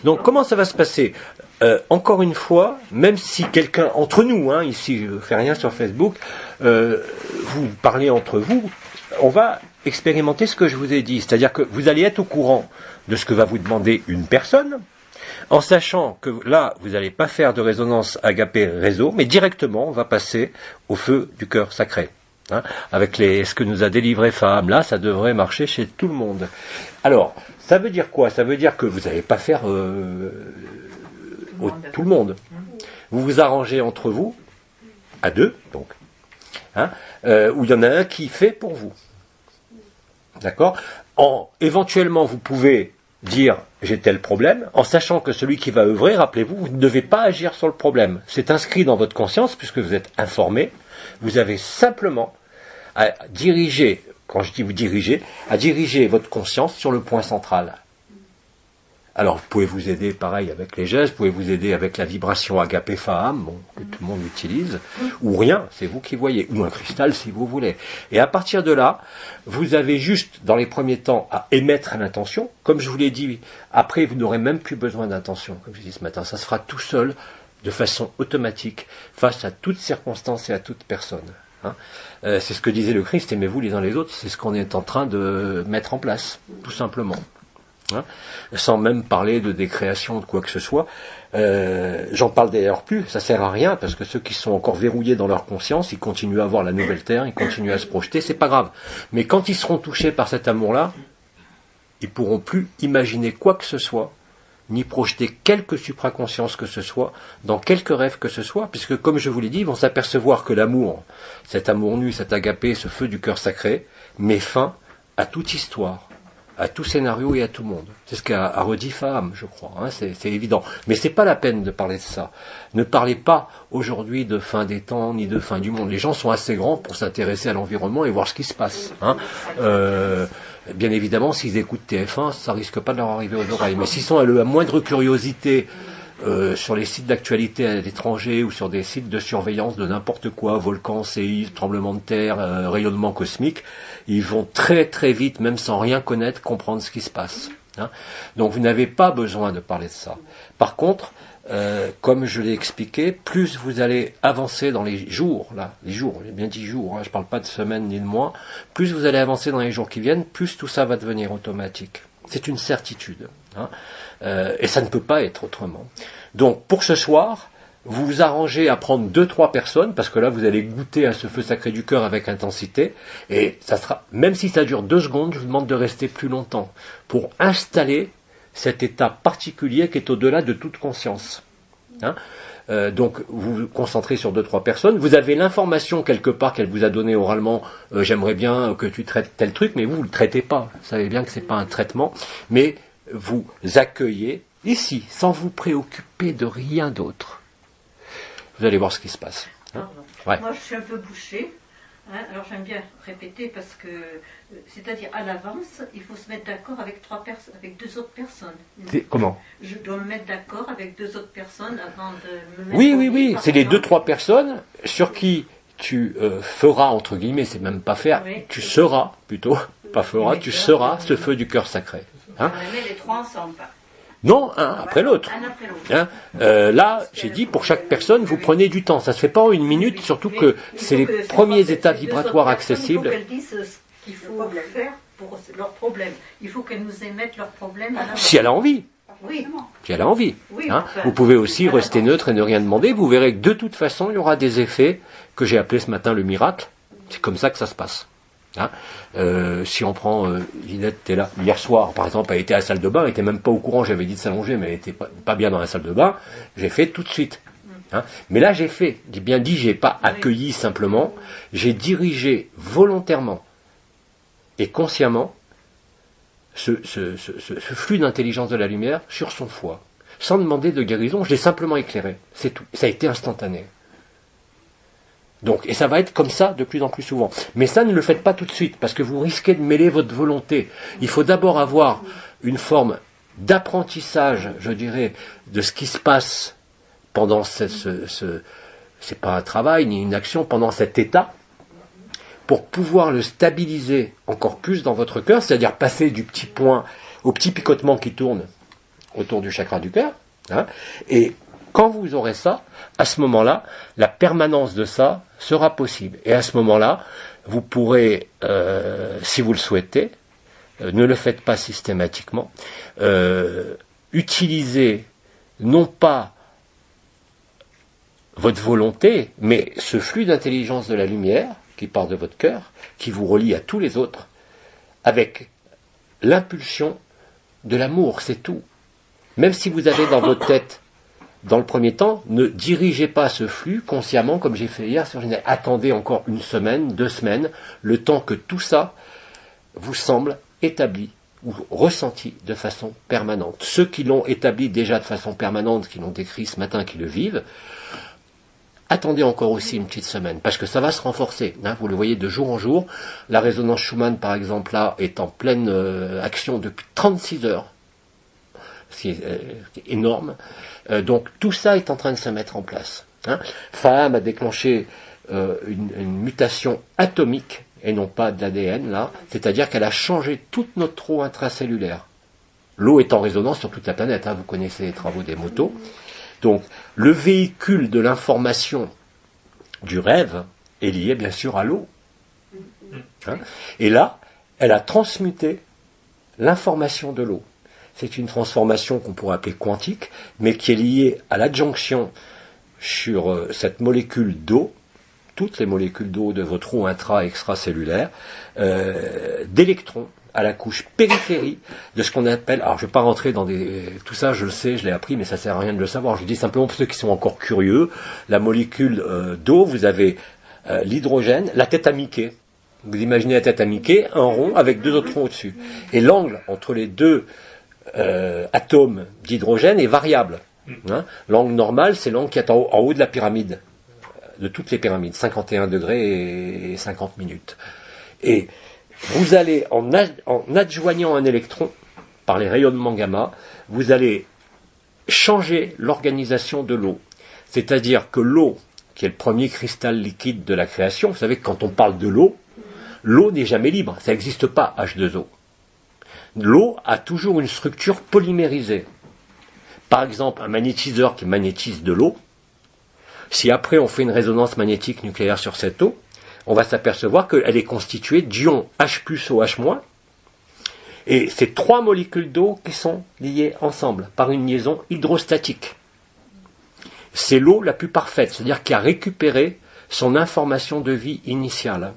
Donc comment ça va se passer? Encore une fois, même si quelqu'un, entre nous, ici je ne fais rien sur Facebook, vous parlez entre vous, on va expérimenter ce que je vous ai dit. C'est-à-dire que vous allez être au courant de ce que va vous demander une personne, en sachant que là, vous n'allez pas faire de résonance agapé réseau, mais directement, on va passer au feu du cœur sacré. Avec ce que nous a délivré Faham, là, ça devrait marcher chez tout le monde. Alors, ça veut dire quoi? Ça veut dire que vous n'allez pas faire tout le monde. Vous vous arrangez entre vous, à deux, donc, où il y en a un qui fait pour vous. D'accord? Éventuellement, vous pouvez dire j'ai tel problème, en sachant que celui qui va œuvrer, rappelez-vous, vous ne devez pas agir sur le problème. C'est inscrit dans votre conscience, puisque vous êtes informé. Vous avez simplement à diriger, quand je dis vous diriger, à diriger votre conscience sur le point central. Alors, vous pouvez vous aider, pareil, avec les gestes, vous pouvez vous aider avec la vibration agapé Faham, que tout le monde utilise, ou rien, c'est vous qui voyez, ou un cristal si vous voulez. Et à partir de là, vous avez juste, dans les premiers temps, à émettre l'intention. Comme je vous l'ai dit, après, vous n'aurez même plus besoin d'intention, comme je dis ce matin. Ça se fera tout seul, de façon automatique, face à toutes circonstances et à toute personne. C'est ce que disait le Christ, aimez-vous les uns les autres, c'est ce qu'on est en train de mettre en place, tout simplement. Sans même parler de décréation ou de quoi que ce soit. J'en parle d'ailleurs plus, ça sert à rien, parce que ceux qui sont encore verrouillés dans leur conscience, ils continuent à voir la nouvelle terre, ils continuent à se projeter, c'est pas grave. Mais quand ils seront touchés par cet amour-là, ils pourront plus imaginer quoi que ce soit, ni projeter quelque supraconscience que ce soit, dans quelque rêve que ce soit, puisque comme je vous l'ai dit, ils vont s'apercevoir que l'amour, cet amour nu, cet agapé, ce feu du cœur sacré, met fin à toute histoire, à tout scénario et à tout monde. C'est ce qu'a redit Faham, je crois, c'est évident. Mais c'est pas la peine de parler de ça. Ne parlez pas aujourd'hui de fin des temps, ni de fin du monde. Les gens sont assez grands pour s'intéresser à l'environnement et voir ce qui se passe. Bien évidemment, s'ils écoutent TF1, ça risque pas de leur arriver aux oreilles. Mais s'ils sont à la moindre curiosité sur les sites d'actualité à l'étranger ou sur des sites de surveillance de n'importe quoi, volcans, séismes, tremblements de terre, rayonnement cosmique, ils vont très très vite, même sans rien connaître, comprendre ce qui se passe. Donc vous n'avez pas besoin de parler de ça. Par contre, comme je l'ai expliqué, plus vous allez avancer dans les jours, j'ai bien dit jours, je ne parle pas de semaines ni de mois, plus vous allez avancer dans les jours qui viennent, plus tout ça va devenir automatique. C'est une certitude. Et ça ne peut pas être autrement. Donc pour ce soir, vous vous arrangez à prendre 2-3 personnes, parce que là vous allez goûter à ce feu sacré du cœur avec intensité, et ça sera, même si ça dure 2 secondes, je vous demande de rester plus longtemps, pour installer cet état particulier qui est au-delà de toute conscience. Donc vous vous concentrez sur 2-3 personnes, vous avez l'information quelque part qu'elle vous a donnée oralement, j'aimerais bien que tu traites tel truc, mais vous ne le traitez pas, vous savez bien que ce n'est pas un traitement, mais vous accueillez ici, sans vous préoccuper de rien d'autre. Vous allez voir ce qui se passe. Ouais. Moi je suis un peu bouchée, alors j'aime bien répéter parce que, c'est-à-dire à l'avance, il faut se mettre d'accord avec 2 autres personnes. Comment? Je dois me mettre d'accord avec 2 autres personnes avant de me mettre... Oui, c'est les 2-3 personnes sur qui tu feras, entre guillemets, c'est même pas faire, tu seras, plutôt, pas feras, tu seras ce feu du cœur sacré. On les met les 3 ensemble. Non, un après l'autre. Là, j'ai dit, pour chaque personne, vous prenez du temps. Ça ne se fait pas en 1 minute, surtout que c'est les premiers états vibratoires accessibles. Il faut qu'elles disent ce qu'il faut faire pour leurs problèmes. Il faut qu'elles nous émettent leurs problèmes. Si elle a envie. Oui. Si elle a envie. Vous pouvez aussi rester neutre et ne rien demander. Vous verrez que de toute façon, il y aura des effets que j'ai appelés ce matin le miracle. C'est comme ça que ça se passe. Si on prend Ginette, t'es là hier soir par exemple, elle était à la salle de bain, elle était même pas au courant, j'avais dit de s'allonger, mais elle était pas bien dans la salle de bain, j'ai fait tout de suite. Mais là j'ai bien dit, j'ai pas accueilli simplement, j'ai dirigé volontairement et consciemment ce flux d'intelligence de la lumière sur son foie, sans demander de guérison, je l'ai simplement éclairé, c'est tout, ça a été instantané. Donc, et ça va être comme ça de plus en plus souvent. Mais ça, ne le faites pas tout de suite, parce que vous risquez de mêler votre volonté. Il faut d'abord avoir une forme d'apprentissage, je dirais, de ce qui se passe pendant c'est pas un travail ni une action, pendant cet état, pour pouvoir le stabiliser encore plus dans votre cœur, c'est-à-dire passer du petit point au petit picotement qui tourne, autour du chakra du cœur. Hein, et quand vous aurez ça, à ce moment-là, la permanence de ça sera possible. Et à ce moment-là, vous pourrez, si vous le souhaitez, ne le faites pas systématiquement, utiliser non pas votre volonté, mais ce flux d'intelligence de la lumière qui part de votre cœur, qui vous relie à tous les autres, avec l'impulsion de l'amour, c'est tout. Même si vous avez dans votre tête, dans le premier temps, ne dirigez pas ce flux consciemment comme j'ai fait hier sur Genève. Attendez encore 1 semaine, 2 semaines, le temps que tout ça vous semble établi ou ressenti de façon permanente. Ceux qui l'ont établi déjà de façon permanente, qui l'ont décrit ce matin, qui le vivent, attendez encore aussi une petite semaine, parce que ça va se renforcer. Hein, vous le voyez de jour en jour. La résonance Schumann, par exemple, là, est en pleine action depuis 36 heures. C'est énorme. Donc tout ça est en train de se mettre en place. Hein. Faham a déclenché une mutation atomique, et non pas de l'ADN, là. C'est-à-dire qu'elle a changé toute notre eau intracellulaire. L'eau est en résonance sur toute la planète. Hein, vous connaissez les travaux des motos. Donc, le véhicule de l'information du rêve est lié bien sûr à l'eau. Hein, et là, elle a transmuté l'information de l'eau. C'est une transformation qu'on pourrait appeler quantique, mais qui est liée à l'adjonction sur cette molécule d'eau, toutes les molécules d'eau de votre eau intra- et extracellulaire, d'électrons à la couche périphérie de ce qu'on appelle, alors je ne vais pas rentrer dans tout ça, je le sais, je l'ai appris, mais ça ne sert à rien de le savoir, je dis simplement pour ceux qui sont encore curieux, la molécule d'eau, vous avez l'hydrogène, la tête à Mickey. Vous imaginez la tête à Mickey, un rond avec 2 autres ronds au-dessus. Et l'angle entre les 2 atomes d'hydrogène est variable. Hein. L'angle normal, c'est l'angle qui est en haut de la pyramide, de toutes les pyramides, 51 degrés et 50 minutes. Et vous allez, en adjoignant un électron, par les rayonnements gamma, vous allez changer l'organisation de l'eau. C'est-à-dire que l'eau, qui est le premier cristal liquide de la création, vous savez que quand on parle de l'eau n'est jamais libre, ça n'existe pas H2O. L'eau a toujours une structure polymérisée. Par exemple, un magnétiseur qui magnétise de l'eau, si après on fait une résonance magnétique nucléaire sur cette eau, on va s'apercevoir qu'elle est constituée d'ions H plus OH-, et c'est 3 molécules d'eau qui sont liées ensemble par une liaison hydrostatique. C'est l'eau la plus parfaite, c'est-à-dire qui a récupéré son information de vie initiale.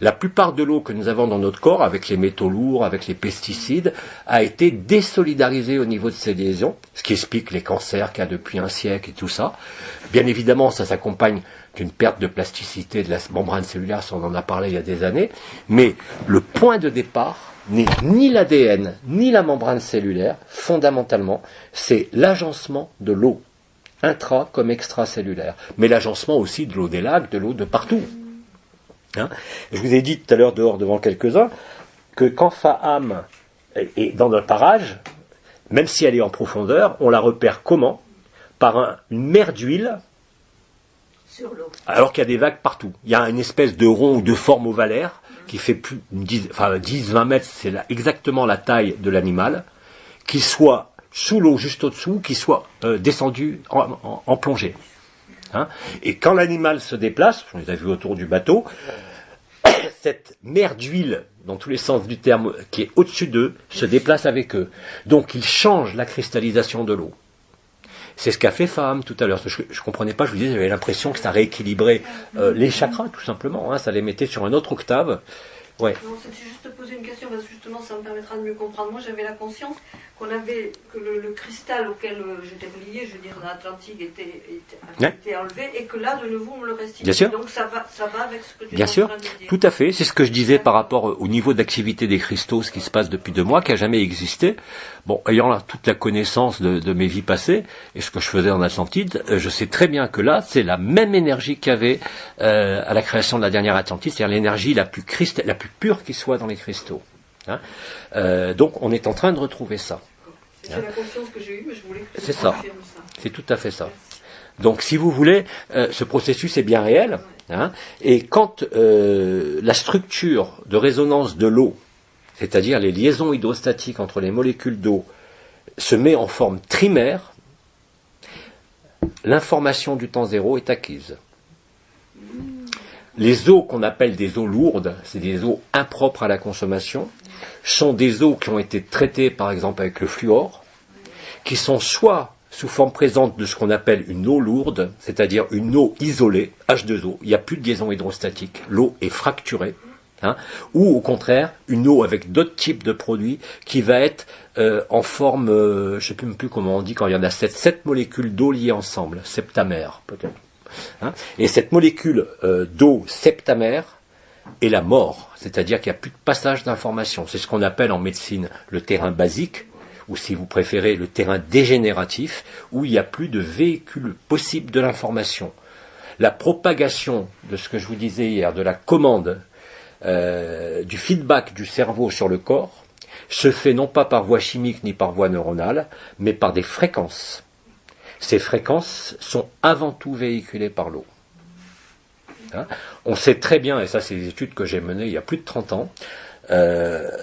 La plupart de l'eau que nous avons dans notre corps, avec les métaux lourds, avec les pesticides, a été désolidarisée au niveau de ces liaisons, ce qui explique les cancers qu'il y a depuis un siècle et tout ça. Bien évidemment, ça s'accompagne d'une perte de plasticité de la membrane cellulaire, ça on en a parlé il y a des années, mais le point de départ n'est ni l'ADN, ni la membrane cellulaire, fondamentalement, c'est l'agencement de l'eau, intra comme extracellulaire, mais l'agencement aussi de l'eau des lacs, de l'eau de partout. Hein, je vous ai dit tout à l'heure dehors devant quelques-uns que quand Faham est dans notre parage, même si elle est en profondeur, on la repère comment? Par une mer d'huile, alors qu'il y a des vagues partout. Il y a une espèce de rond ou de forme ovalaire qui fait plus 10-20 mètres, c'est exactement la taille de l'animal, qui soit sous l'eau juste au-dessous, qui soit descendu en plongée. Hein, et quand l'animal se déplace, on les a vus autour du bateau, cette mer d'huile, dans tous les sens du terme, qui est au-dessus d'eux, se déplace avec eux. Donc il change la cristallisation de l'eau. C'est ce qu'a fait Faham tout à l'heure. Je ne comprenais pas, je vous disais, j'avais l'impression que ça rééquilibrait les chakras, tout simplement. Hein, ça les mettait sur une autre octave. Ouais. Non, c'est juste te poser une question, parce que justement ça me permettra de mieux comprendre. Moi j'avais la conscience que le cristal auquel j'étais relié, je veux dire, dans l'Atlantique, était enlevé, et que là de nouveau on me le restitue. Bien sûr. Donc ça va avec ce que tu Bien es sûr, en train de dire. tout à fait. C'est ce que je disais par rapport au niveau d'activité des cristaux, ce qui se passe depuis 2 mois, qui n'a jamais existé. Bon, ayant là toute la connaissance de mes vies passées, et ce que je faisais en Atlantide, je sais très bien que là, c'est la même énergie qu'il y avait à la création de la dernière Atlantide, c'est-à-dire l'énergie la plus pure qui soit dans les cristaux. Hein, donc on est en train de retrouver ça. C'est la conscience que j'ai eue, mais je voulais que tu C'est ça. confirmes ça. C'est tout à fait ça. Donc si vous voulez, ce processus est bien réel. Hein, et quand la structure de résonance de l'eau, c'est-à-dire les liaisons hydrostatiques entre les molécules d'eau, se met en forme trimère, l'information du temps zéro est acquise. Les eaux qu'on appelle des eaux lourdes, c'est des eaux impropres à la consommation, sont des eaux qui ont été traitées par exemple avec le fluor, qui sont soit sous forme présente de ce qu'on appelle une eau lourde, c'est-à-dire une eau isolée, H2O, il n'y a plus de liaison hydrostatique, l'eau est fracturée, ou au contraire, une eau avec d'autres types de produits qui va être en forme, je ne sais plus comment on dit quand il y en a 7 molécules d'eau liées ensemble, septamère peut-être. Et cette molécule d'eau septamère est la mort, c'est-à-dire qu'il n'y a plus de passage d'information. C'est ce qu'on appelle en médecine le terrain basique, ou si vous préférez le terrain dégénératif, où il n'y a plus de véhicule possible de l'information. La propagation de ce que je vous disais hier, de la commande, du feedback du cerveau sur le corps, se fait non pas par voie chimique ni par voie neuronale, mais par des fréquences. Ces fréquences sont avant tout véhiculées par l'eau. On sait très bien, et ça c'est des études que j'ai menées il y a plus de 30 ans,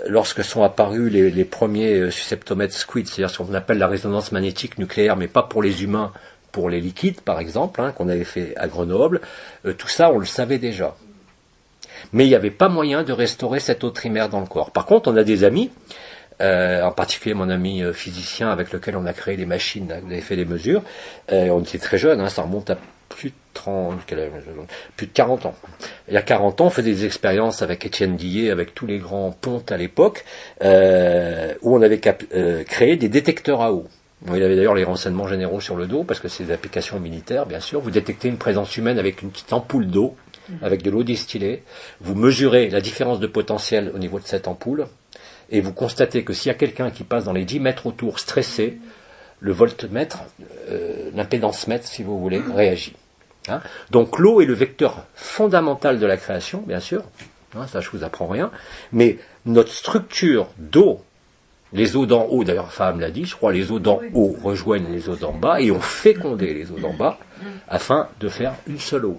lorsque sont apparus les premiers susceptomètres SQUID, c'est-à-dire ce qu'on appelle la résonance magnétique nucléaire, mais pas pour les humains, pour les liquides par exemple, qu'on avait fait à Grenoble, tout ça on le savait déjà. Mais il n'y avait pas moyen de restaurer cette eau trimère dans le corps. Par contre, on a des amis, en particulier mon ami physicien avec lequel on a créé les machines, vous avez fait des mesures, on était très jeunes, ça remonte à plus de 40 ans. Il y a 40 ans, on faisait des expériences avec Étienne Dillet, avec tous les grands pontes à l'époque, où on avait créé des détecteurs à eau. Bon, il avait d'ailleurs les renseignements généraux sur le dos, parce que c'est des applications militaires, bien sûr. Vous détectez une présence humaine avec une petite ampoule d'eau, avec de l'eau distillée. Vous mesurez la différence de potentiel au niveau de cette ampoule, et vous constatez que s'il y a quelqu'un qui passe dans les 10 mètres autour stressé, le voltmètre, l'impédance mètre, si vous voulez, réagit. Donc l'eau est le vecteur fondamental de la création, bien sûr, ça je vous apprends rien, mais notre structure d'eau, les eaux d'en haut, d'ailleurs Faham l'a dit, je crois, les eaux d'en haut rejoignent les eaux d'en bas et ont fécondé les eaux d'en bas afin de faire une seule eau.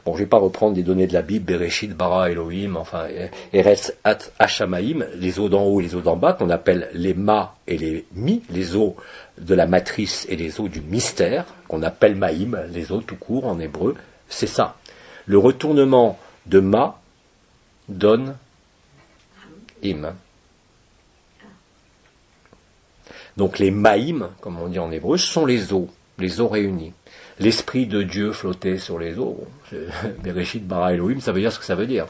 Bon, je ne vais pas reprendre des données de la Bible, Bereshit, Bara, Elohim, enfin, Eretz, At, Hashamaim, les eaux d'en haut et les eaux d'en bas, qu'on appelle les Ma et les Mi, les eaux de la matrice et les eaux du mystère, qu'on appelle Maïm, les eaux tout court en hébreu, c'est ça. Le retournement de Ma donne Im. Donc les Maïm, comme on dit en hébreu, sont les eaux réunies. L'Esprit de Dieu flottait sur les eaux. Bereshit, Bara, Elohim, ça veut dire ce que ça veut dire.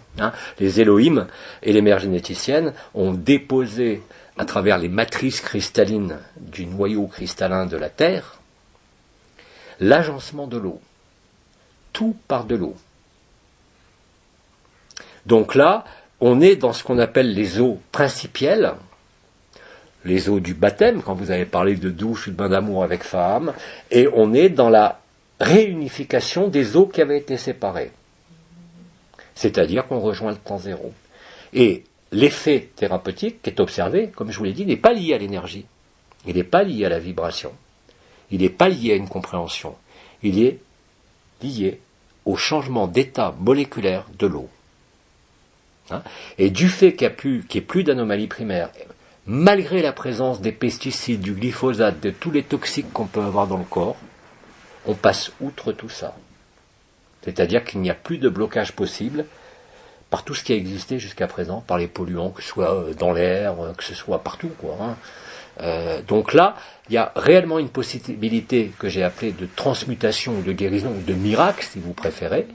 Les Elohim et les mères généticiennes ont déposé, à travers les matrices cristallines du noyau cristallin de la Terre, l'agencement de l'eau. Tout part de l'eau. Donc là, on est dans ce qu'on appelle les eaux principielles, les eaux du baptême, quand vous avez parlé de douche ou de bain d'amour avec Faham, et on est dans la réunification des eaux qui avaient été séparées. C'est-à-dire qu'on rejoint le temps zéro. Et l'effet thérapeutique qui est observé, comme je vous l'ai dit, n'est pas lié à l'énergie. Il n'est pas lié à la vibration. Il n'est pas lié à une compréhension. Il est lié au changement d'état moléculaire de l'eau. Et du fait qu'il n'y ait plus d'anomalies primaires, malgré la présence des pesticides, du glyphosate, de tous les toxiques qu'on peut avoir dans le corps, on passe outre tout ça. C'est-à-dire qu'il n'y a plus de blocage possible par tout ce qui a existé jusqu'à présent, par les polluants, que ce soit dans l'air, que ce soit partout, donc là, il y a réellement une possibilité que j'ai appelée de transmutation ou de guérison ou de miracle, si vous préférez.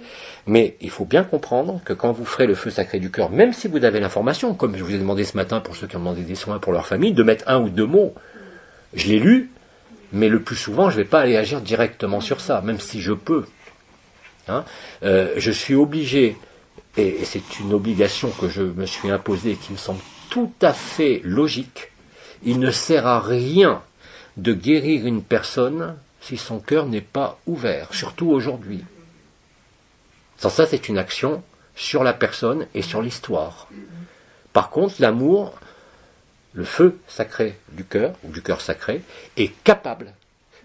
Mais il faut bien comprendre que quand vous ferez le feu sacré du cœur, même si vous avez l'information, comme je vous ai demandé ce matin pour ceux qui ont demandé des soins pour leur famille, de mettre 1 ou 2 mots, je l'ai lu, mais le plus souvent, je ne vais pas aller agir directement sur ça, même si je peux. Je suis obligé, et c'est une obligation que je me suis imposée et qui me semble tout à fait logique, il ne sert à rien de guérir une personne si son cœur n'est pas ouvert, surtout aujourd'hui. Sans ça, c'est une action sur la personne et sur l'histoire. Par contre, l'amour, le feu sacré du cœur, ou du cœur sacré, est capable,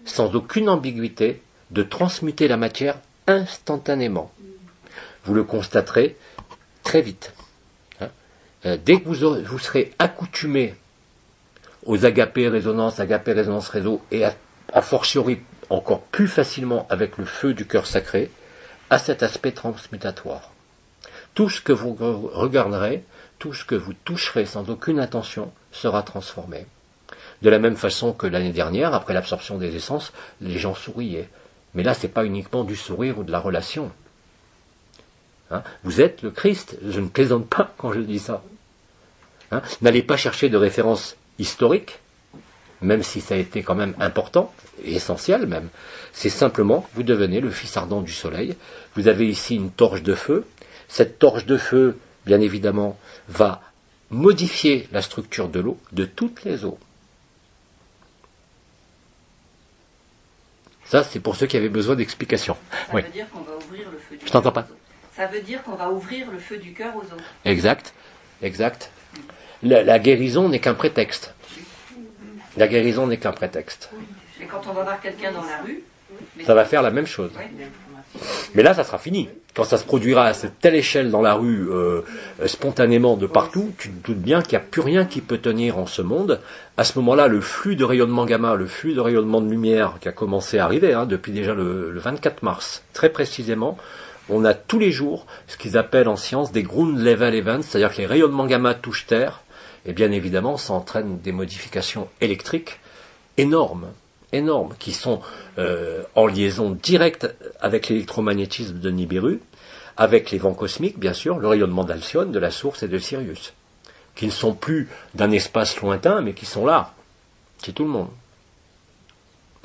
sans aucune ambiguïté, de transmuter la matière instantanément. Vous le constaterez très vite. Dès que vous serez accoutumé aux agapés résonance réseau, et a fortiori encore plus facilement avec le feu du cœur sacré, a cet aspect transmutatoire. Tout ce que vous regarderez, tout ce que vous toucherez sans aucune intention sera transformé. De la même façon que l'année dernière, après l'absorption des essences, les gens souriaient. Mais là, ce n'est pas uniquement du sourire ou de la relation. Hein, vous êtes le Christ, je ne plaisante pas quand je dis ça. Hein, n'allez pas chercher de références historiques, même si ça a été quand même important, et essentiel même. C'est simplement, vous devenez le fils ardent du soleil. Vous avez ici une torche de feu. Cette torche de feu, bien évidemment, va modifier la structure de l'eau, de toutes les eaux. Ça, c'est pour ceux qui avaient besoin d'explications. Ça Oui. veut dire qu'on va ouvrir le feu du Je t'entends pas. cœur aux autres. Ça veut dire qu'on va ouvrir le feu du cœur aux autres. Exact, exact. La guérison n'est qu'un prétexte. La guérison n'est qu'un prétexte. Et quand on va voir quelqu'un dans la rue, Ça va faire la même chose. ouais, Mais là, ça sera fini. Quand ça se produira à cette telle échelle dans la rue, spontanément de partout, tu te doutes bien qu'il n'y a plus rien qui peut tenir en ce monde. À ce moment-là, le flux de rayonnement gamma, le flux de rayonnement de lumière qui a commencé à arriver, depuis déjà le 24 mars, très précisément, on a tous les jours ce qu'ils appellent en science des ground level events, c'est-à-dire que les rayonnements gamma touchent Terre, et bien évidemment, ça entraîne des modifications électriques énormes, qui sont en liaison directe avec l'électromagnétisme de Nibiru, avec les vents cosmiques, bien sûr, le rayonnement d'Alcyone, de la Source et de Sirius, qui ne sont plus d'un espace lointain, mais qui sont là, chez tout le monde.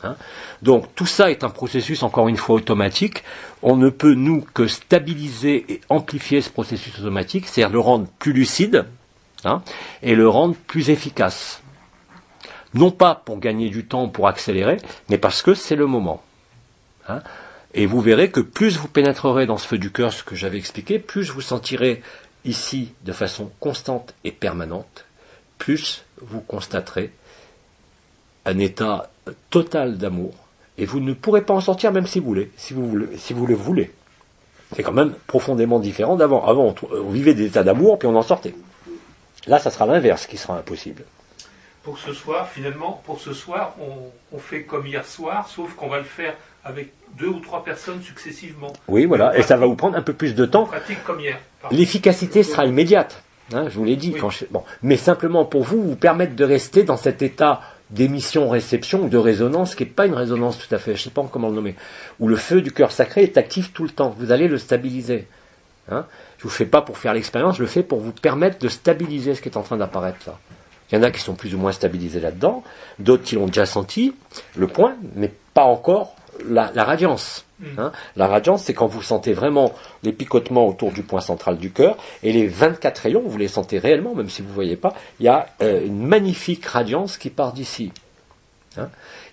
Hein, donc tout ça est un processus, encore une fois, automatique. On ne peut, nous, que stabiliser et amplifier ce processus automatique, c'est-à-dire le rendre plus lucide, et le rendre plus efficace. Non pas pour gagner du temps, pour accélérer, mais parce que c'est le moment. Hein. Et vous verrez que plus vous pénétrerez dans ce feu du cœur, ce que j'avais expliqué, plus vous sentirez ici de façon constante et permanente, plus vous constaterez un état total d'amour. Et vous ne pourrez pas en sortir même si vous le voulez. C'est quand même profondément différent d'avant. Avant, on vivait des états d'amour, puis on en sortait. Là, ça sera l'inverse qui sera impossible. Pour ce soir, finalement, on fait comme hier soir, sauf qu'on va le faire avec 2 ou 3 personnes successivement. Oui, voilà, et ça va vous prendre un peu plus de On temps. pratique comme hier. L'efficacité sera immédiate, je vous l'ai dit. Oui. Mais simplement pour vous permettre de rester dans cet état d'émission-réception ou de résonance, qui n'est pas une résonance tout à fait, je ne sais pas comment le nommer, où le feu du cœur sacré est actif tout le temps. Vous allez le stabiliser. Je ne vous le fais pas pour faire l'expérience, je le fais pour vous permettre de stabiliser ce qui est en train d'apparaître là. Il y en a qui sont plus ou moins stabilisés là-dedans, d'autres qui l'ont déjà senti, le point, mais pas encore la radiance. La radiance, c'est quand vous sentez vraiment les picotements autour du point central du cœur, et les 24 rayons, vous les sentez réellement, même si vous ne voyez pas, il y a une magnifique radiance qui part d'ici.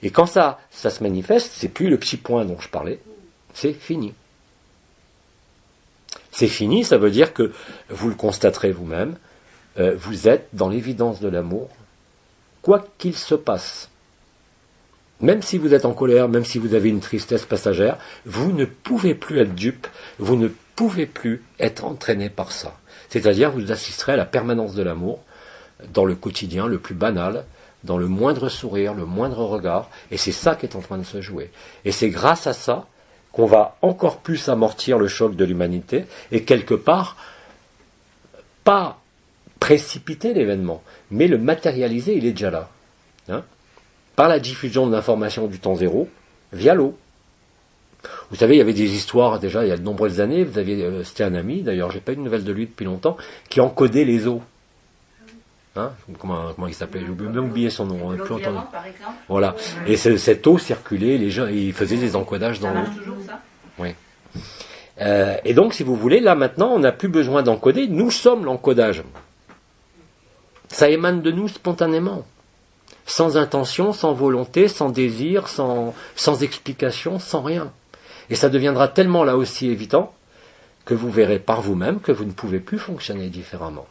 Et quand ça se manifeste, c'est plus le petit point dont je parlais, c'est fini. C'est fini, ça veut dire que vous le constaterez vous-même, vous êtes dans l'évidence de l'amour, quoi qu'il se passe. Même si vous êtes en colère, même si vous avez une tristesse passagère, vous ne pouvez plus être dupe, vous ne pouvez plus être entraîné par ça. C'est-à-dire, vous assisterez à la permanence de l'amour dans le quotidien le plus banal, dans le moindre sourire, le moindre regard, et c'est ça qui est en train de se jouer. Et c'est grâce à ça qu'on va encore plus amortir le choc de l'humanité, et quelque part, pas précipiter l'événement, mais le matérialiser, il est déjà là. Par la diffusion de l'information du temps zéro, via l'eau. Vous savez, il y avait des histoires, déjà, il y a de nombreuses années, c'était un ami, d'ailleurs, j'ai pas eu de nouvelles de lui depuis longtemps, qui encodait les eaux. Comment il s'appelait? J'ai même oublié son nom. l'eau de diamant, par exemple. Voilà. Et cette eau circulait, les gens, ils faisaient des encodages dans Ça l'eau. marche toujours, ça? Oui. Et donc, si vous voulez, là maintenant, on n'a plus besoin d'encoder, nous sommes l'encodage. Ça émane de nous spontanément. Sans intention, sans volonté, sans désir, sans explication, sans rien. Et ça deviendra tellement là aussi évident que vous verrez par vous-même que vous ne pouvez plus fonctionner différemment.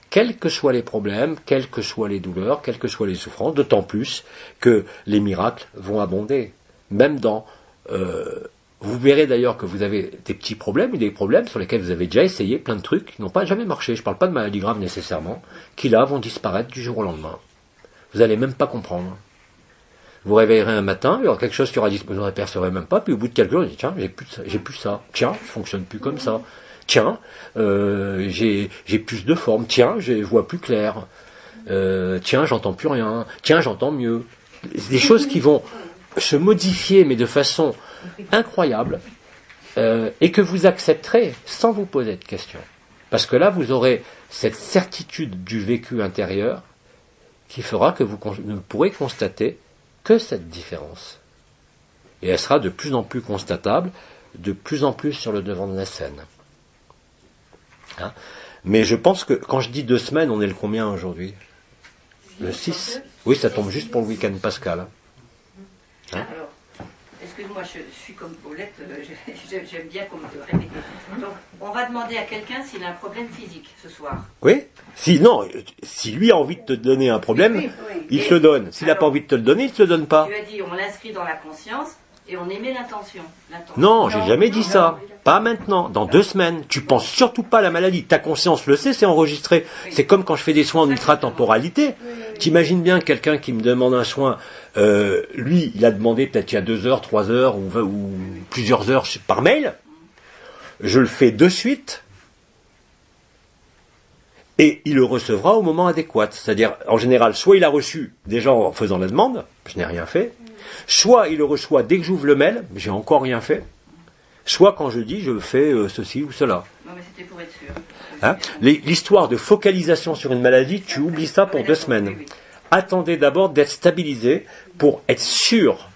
Quels que soient les problèmes, quelles que soient les douleurs, quelles que soient les souffrances, d'autant plus que les miracles vont abonder. Même dans... vous verrez d'ailleurs que vous avez des petits problèmes et des problèmes sur lesquels vous avez déjà essayé plein de trucs qui n'ont pas jamais marché. Je ne parle pas de maladies graves nécessairement, qui là vont disparaître du jour au lendemain. Vous n'allez même pas comprendre. Vous réveillerez un matin, il y aura quelque chose qui aura disparu, vous ne l'apercevrez même pas, puis au bout de quelques jours, vous dites, tiens, j'ai plus ça. Tiens, je ne fonctionne plus comme ça. Tiens, j'ai plus de forme. Tiens, je vois plus clair. Tiens, j'entends plus rien. Tiens, j'entends mieux. C'est des choses qui vont se modifier, mais de façon incroyable, et que vous accepterez sans vous poser de questions. Parce que là, vous aurez cette certitude du vécu intérieur qui fera que vous ne pourrez constater que cette différence. Et elle sera de plus en plus constatable, de plus en plus sur le devant de la scène. Hein? Mais je pense que, quand je dis 2 semaines, on est le combien aujourd'hui? Le 6? Oui, ça tombe juste pour le week-end pascal. Hein? Alors, excuse-moi, je suis comme Paulette, j'aime bien comme répéter. Donc, on va demander à quelqu'un s'il a un problème physique ce soir. Oui. Si lui a envie de te donner un problème, Oui. il te le donne. S'il n'a pas envie de te le donner, il ne te le donne pas. Tu as dit, on l'inscrit dans la conscience et on émet l'intention. Non, j'ai jamais dit ça. Pas maintenant. Dans 2 semaines. Tu penses surtout pas à la maladie. Ta conscience le sait, c'est enregistré. C'est comme quand je fais des soins en ultra-temporalité. T'imagines bien quelqu'un qui me demande un soin. Lui, il a demandé peut-être il y a 2 heures, 3 heures ou plusieurs heures par mail. Je le fais de suite. Et il le recevra au moment adéquat. C'est-à-dire, en général, soit il a reçu déjà en faisant la demande, je n'ai rien fait, soit il le reçoit dès que j'ouvre le mail, j'ai encore rien fait, soit quand je dis je fais ceci ou cela. Non, mais c'était pour être sûr. Hein? L'histoire de focalisation sur une maladie, tu oublies ça pour 2 semaines. Oui. Attendez d'abord d'être stabilisé pour être sûr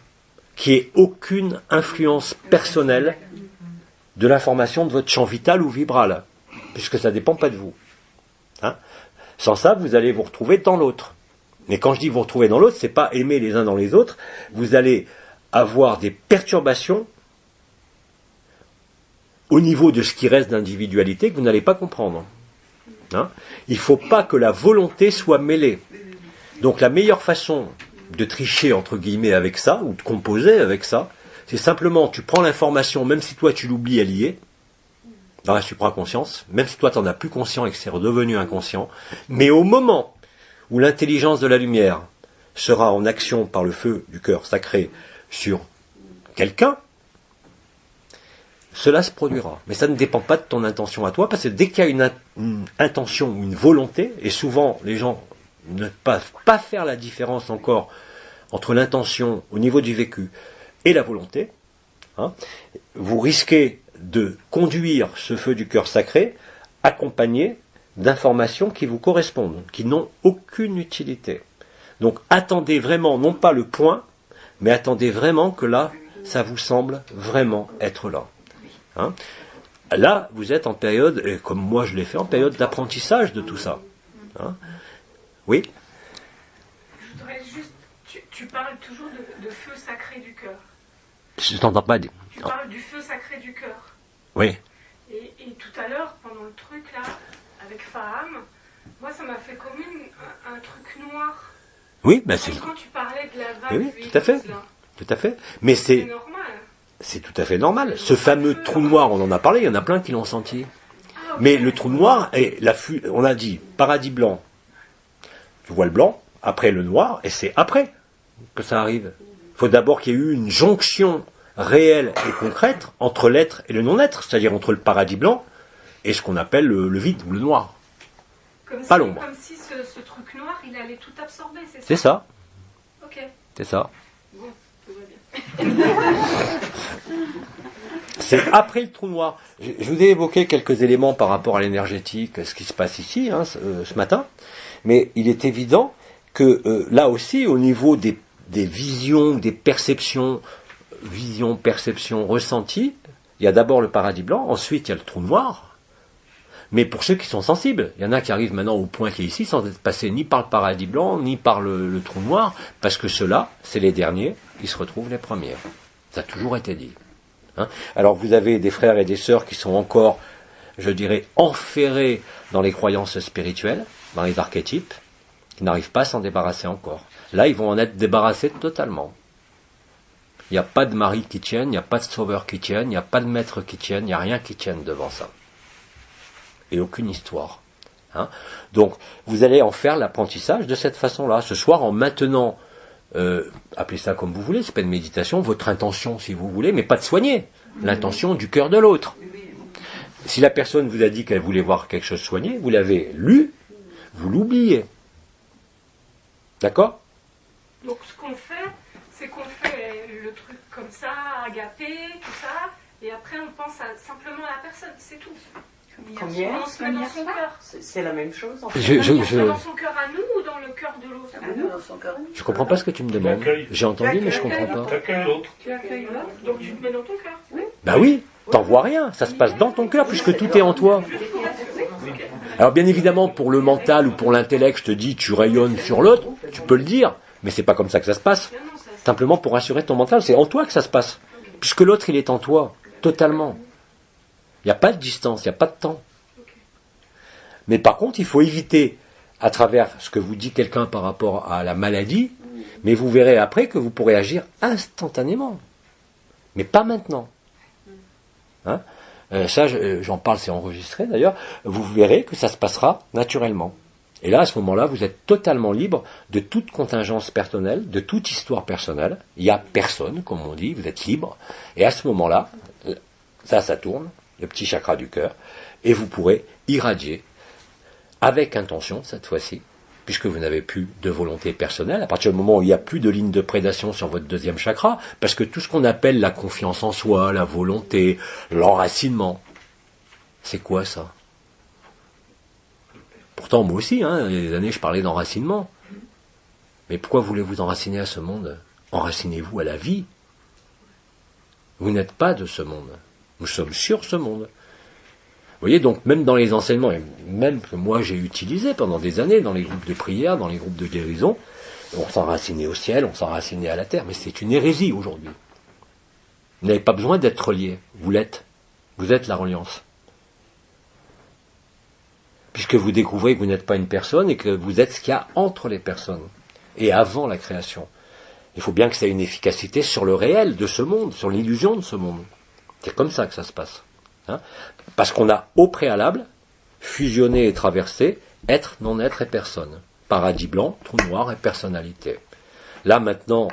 qu'il n'y ait aucune influence personnelle de l'information de votre champ vital ou vibral, puisque ça ne dépend pas de vous. Hein? Sans ça, vous allez vous retrouver dans l'autre. Mais quand je dis vous retrouver dans l'autre, c'est pas aimer les uns dans les autres. Vous allez avoir des perturbations au niveau de ce qui reste d'individualité que vous n'allez pas comprendre. Hein? Il ne faut pas que la volonté soit mêlée. Donc la meilleure façon de tricher entre guillemets avec ça, ou de composer avec ça, c'est simplement tu prends l'information, même si toi tu l'oublies, elle y est, dans la supraconscience, même si toi tu n'en as plus conscient et que c'est redevenu inconscient, mais au moment où l'intelligence de la lumière sera en action par le feu du cœur sacré sur quelqu'un, cela se produira. Mais ça ne dépend pas de ton intention à toi, parce que dès qu'il y a une intention ou une volonté, et souvent les gens ne peuvent pas faire la différence encore entre l'intention au niveau du vécu et la volonté, hein, vous risquez de conduire ce feu du cœur sacré accompagné d'informations qui vous correspondent, qui n'ont aucune utilité. Donc attendez vraiment, non pas le point, mais attendez vraiment que là, ça vous semble vraiment être là. Hein? Là, vous êtes en période, et comme moi je l'ai fait, en période d'apprentissage de tout ça. Hein? Oui? Je voudrais juste... Tu parles toujours de feu sacré du cœur. Je t'entends pas dire. Tu parles du feu sacré du cœur. Oui. Et tout à l'heure, pendant le truc là, avec Faham, moi ça m'a fait comme un truc noir. Oui, ben c'est... Quand tu parlais de la vague, Oui, tout à fait. là, Tout à fait. Mais c'est normal. c'est tout à fait normal. Ce fameux trou noir, on en a parlé, il y en a plein qui l'ont senti. Ah, ok. Mais le trou noir, on a dit paradis blanc, tu vois le blanc, après le noir, et c'est après que ça arrive. Il faut d'abord qu'il y ait eu une jonction réelle et concrète entre l'être et le non-être, c'est-à-dire entre le paradis blanc et ce qu'on appelle le vide ou le noir. Pas l'ombre. Comme si ce truc noir, il allait tout absorber, c'est ça? C'est ça, Ok. c'est ça. Bon, tout va bien. C'est après le trou noir. Je vous ai évoqué quelques éléments par rapport à l'énergétique, ce qui se passe ici, hein, ce matin, mais il est évident que là aussi, au niveau des visions, des perceptions, vision, perception, ressenti, il y a d'abord le paradis blanc, ensuite il y a le trou noir. Mais pour ceux qui sont sensibles, il y en a qui arrivent maintenant au point qui est ici sans être passés ni par le paradis blanc, ni par le trou noir, parce que ceux-là, c'est les derniers, qui se retrouvent les premiers. Ça a toujours été dit. Hein? Alors vous avez des frères et des sœurs qui sont encore, je dirais, enferrés dans les croyances spirituelles, dans les archétypes, qui n'arrivent pas à s'en débarrasser encore. Là, ils vont en être débarrassés totalement. Il n'y a pas de mari qui tienne, il n'y a pas de sauveur qui tienne, il n'y a pas de maître qui tienne, il n'y a rien qui tienne devant ça. Et aucune histoire. Hein. Donc, vous allez en faire l'apprentissage de cette façon-là. Ce soir, en maintenant, appelez ça comme vous voulez, c'est pas une méditation, votre intention, si vous voulez, mais pas de soigner. L'intention du cœur de l'autre. Si la personne vous a dit qu'elle voulait voir quelque chose soigné, vous l'avez lu, vous l'oubliez. D'accord? Donc ce qu'on fait, c'est qu'on fait le truc comme ça, agapé, tout ça, et après on pense simplement à la personne, c'est tout. Combien On se met dans son cœur. C'est la même chose en fait. On se met dans son cœur à nous ou dans le cœur de l'autre? Je comprends pas ce que tu me demandes. J'ai entendu, mais je comprends pas. T'accueilles l'autre. Tu accueilles l'autre, donc tu te mets dans ton cœur. Bah oui, t'en vois rien, ça se passe dans ton cœur puisque tout est en toi. Alors bien évidemment, pour le mental ou pour l'intellect, je te dis, tu rayonnes sur l'autre, tu peux le dire, mais c'est pas comme ça que ça se passe. Simplement pour rassurer ton mental, c'est en toi que ça se passe. Puisque l'autre, il est en toi, totalement. Il n'y a pas de distance, il n'y a pas de temps. Mais par contre, il faut éviter, à travers ce que vous dit quelqu'un par rapport à la maladie, mais vous verrez après que vous pourrez agir instantanément. Mais pas maintenant. Hein? Ça, j'en parle, c'est enregistré d'ailleurs. Vous verrez que ça se passera naturellement. Et là, à ce moment-là, vous êtes totalement libre de toute contingence personnelle, de toute histoire personnelle. Il n'y a personne, comme on dit, vous êtes libre. Et à ce moment-là, ça tourne, le petit chakra du cœur, et vous pourrez irradier, avec intention cette fois-ci, puisque vous n'avez plus de volonté personnelle, à partir du moment où il n'y a plus de ligne de prédation sur votre deuxième chakra, parce que tout ce qu'on appelle la confiance en soi, la volonté, l'enracinement, c'est quoi ça? Pourtant, moi aussi, il y a des années, je parlais d'enracinement. Mais pourquoi voulez-vous enraciner à ce monde? Enracinez-vous à la vie. Vous n'êtes pas de ce monde. Nous sommes sur ce monde. Vous voyez, donc même dans les enseignements, et même que moi j'ai utilisé pendant des années, dans les groupes de prière, dans les groupes de guérison, on s'enracinait au ciel, on s'enracinait à la terre, mais c'est une hérésie aujourd'hui. Vous n'avez pas besoin d'être relié, vous l'êtes. Vous êtes la reliance. Puisque vous découvrez que vous n'êtes pas une personne et que vous êtes ce qu'il y a entre les personnes et avant la création. Il faut bien que ça ait une efficacité sur le réel de ce monde, sur l'illusion de ce monde. C'est comme ça que ça se passe. Parce qu'on a au préalable fusionné et traversé être, non-être et personne. Paradis blanc, trou noir et personnalité. Là maintenant,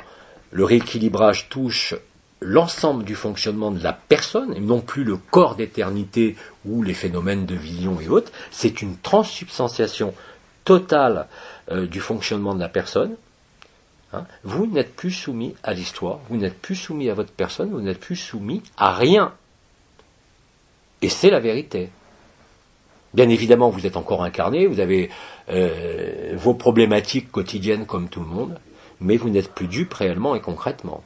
le rééquilibrage touche l'ensemble du fonctionnement de la personne, et non plus le corps d'éternité ou les phénomènes de vision et autres. C'est une transsubstantiation totale du fonctionnement de la personne. Vous n'êtes plus soumis à l'histoire, vous n'êtes plus soumis à votre personne, vous n'êtes plus soumis à rien. Et c'est la vérité. Bien évidemment, vous êtes encore incarné, vous avez vos problématiques quotidiennes comme tout le monde, mais vous n'êtes plus dupe réellement et concrètement.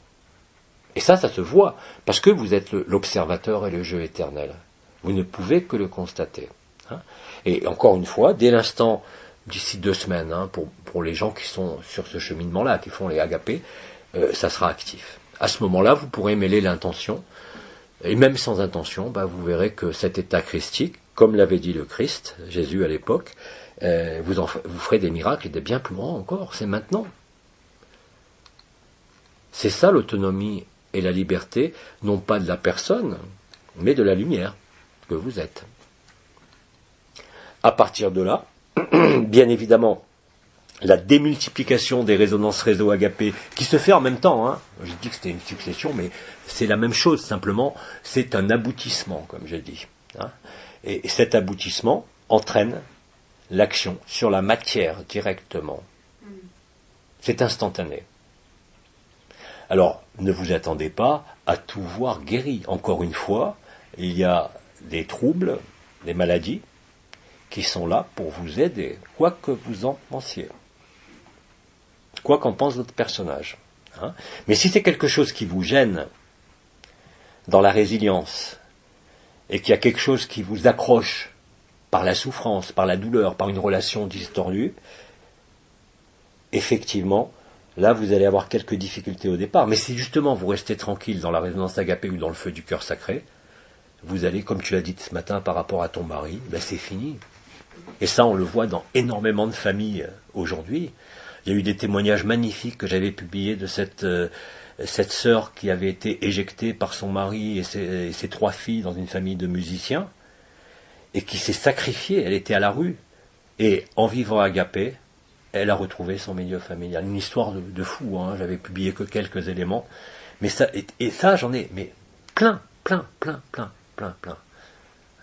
Et ça se voit, parce que vous êtes l'observateur et le jeu éternel. Vous ne pouvez que le constater. Et encore une fois, dès l'instant, d'ici 2 semaines, pour les gens qui sont sur ce cheminement-là, qui font les agapés, ça sera actif. À ce moment-là, vous pourrez mêler l'intention, et même sans intention, vous verrez que cet état christique, comme l'avait dit le Christ, Jésus à l'époque, vous ferez des miracles et des bien plus grands encore, c'est maintenant. C'est ça l'autonomie et la liberté, non pas de la personne, mais de la lumière que vous êtes. À partir de là, bien évidemment, la démultiplication des résonances réseau agapé, qui se fait en même temps, j'ai dit que c'était une succession, mais c'est la même chose, simplement, c'est un aboutissement, comme j'ai dit. Et cet aboutissement entraîne l'action sur la matière directement. C'est instantané. Alors, ne vous attendez pas à tout voir guéri. Encore une fois, il y a des troubles, des maladies, qui sont là pour vous aider, quoi que vous en pensiez. Quoi qu'en pense votre personnage. Mais si c'est quelque chose qui vous gêne dans la résilience, et qu'il y a quelque chose qui vous accroche par la souffrance, par la douleur, par une relation distordue, effectivement, là, vous allez avoir quelques difficultés au départ. Mais si justement vous restez tranquille dans la résonance agapée ou dans le feu du cœur sacré, vous allez, comme tu l'as dit ce matin par rapport à ton mari, c'est fini. Et ça, on le voit dans énormément de familles aujourd'hui. Il y a eu des témoignages magnifiques que j'avais publiés de cette sœur qui avait été éjectée par son mari et ses 3 filles dans une famille de musiciens, et qui s'est sacrifiée. Elle était à la rue. Et en vivant agapé, elle a retrouvé son milieu familial. Une histoire de fou, hein. J'avais publié que quelques éléments. Mais ça, et ça, j'en ai mais plein.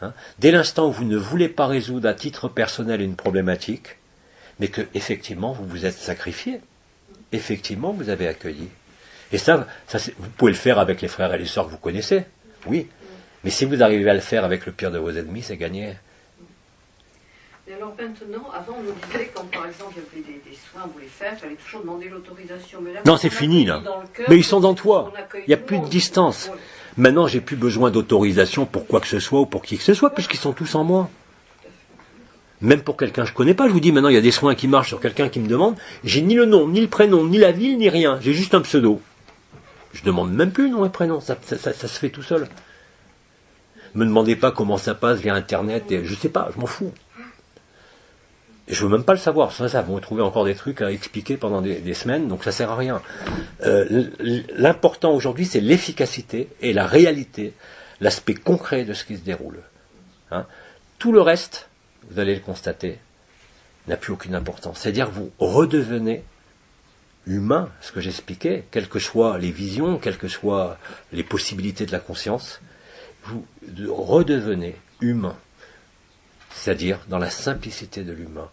Hein. Dès l'instant où vous ne voulez pas résoudre à titre personnel une problématique, mais que effectivement vous vous êtes sacrifié, effectivement vous avez accueilli. Et ça vous pouvez le faire avec les frères et les sœurs que vous connaissez, oui. Mais si vous arrivez à le faire avec le pire de vos ennemis, c'est gagné. Et alors maintenant, avant on nous disait quand par exemple il y avait des soins, on voulait faire, il fallait toujours demander l'autorisation. Mais là, Non, c'est fini là. Mais ils sont dans toi. Il n'y a plus de distance. Maintenant, j'ai plus besoin d'autorisation pour quoi que ce soit ou pour qui que ce soit, puisqu'ils sont tous en moi. Même pour quelqu'un que je connais pas, je vous dis maintenant, il y a des soins qui marchent sur quelqu'un qui me demande, j'ai ni le nom, ni le prénom, ni la ville, ni rien, j'ai juste un pseudo. Je demande même plus nom et prénom, ça se fait tout seul. Me demandez pas comment ça passe via Internet, et je sais pas, je m'en fous. Et je veux même pas le savoir, ça vont trouver encore des trucs à expliquer pendant des semaines, donc ça sert à rien. L'important aujourd'hui, c'est l'efficacité et la réalité, l'aspect concret de ce qui se déroule. Hein. Tout le reste, vous allez le constater, n'a plus aucune importance. C'est-à-dire que vous redevenez humain, ce que j'expliquais, quelles que soient les visions, quelles que soient les possibilités de la conscience, vous redevenez humain. C'est-à-dire dans la simplicité de l'humain.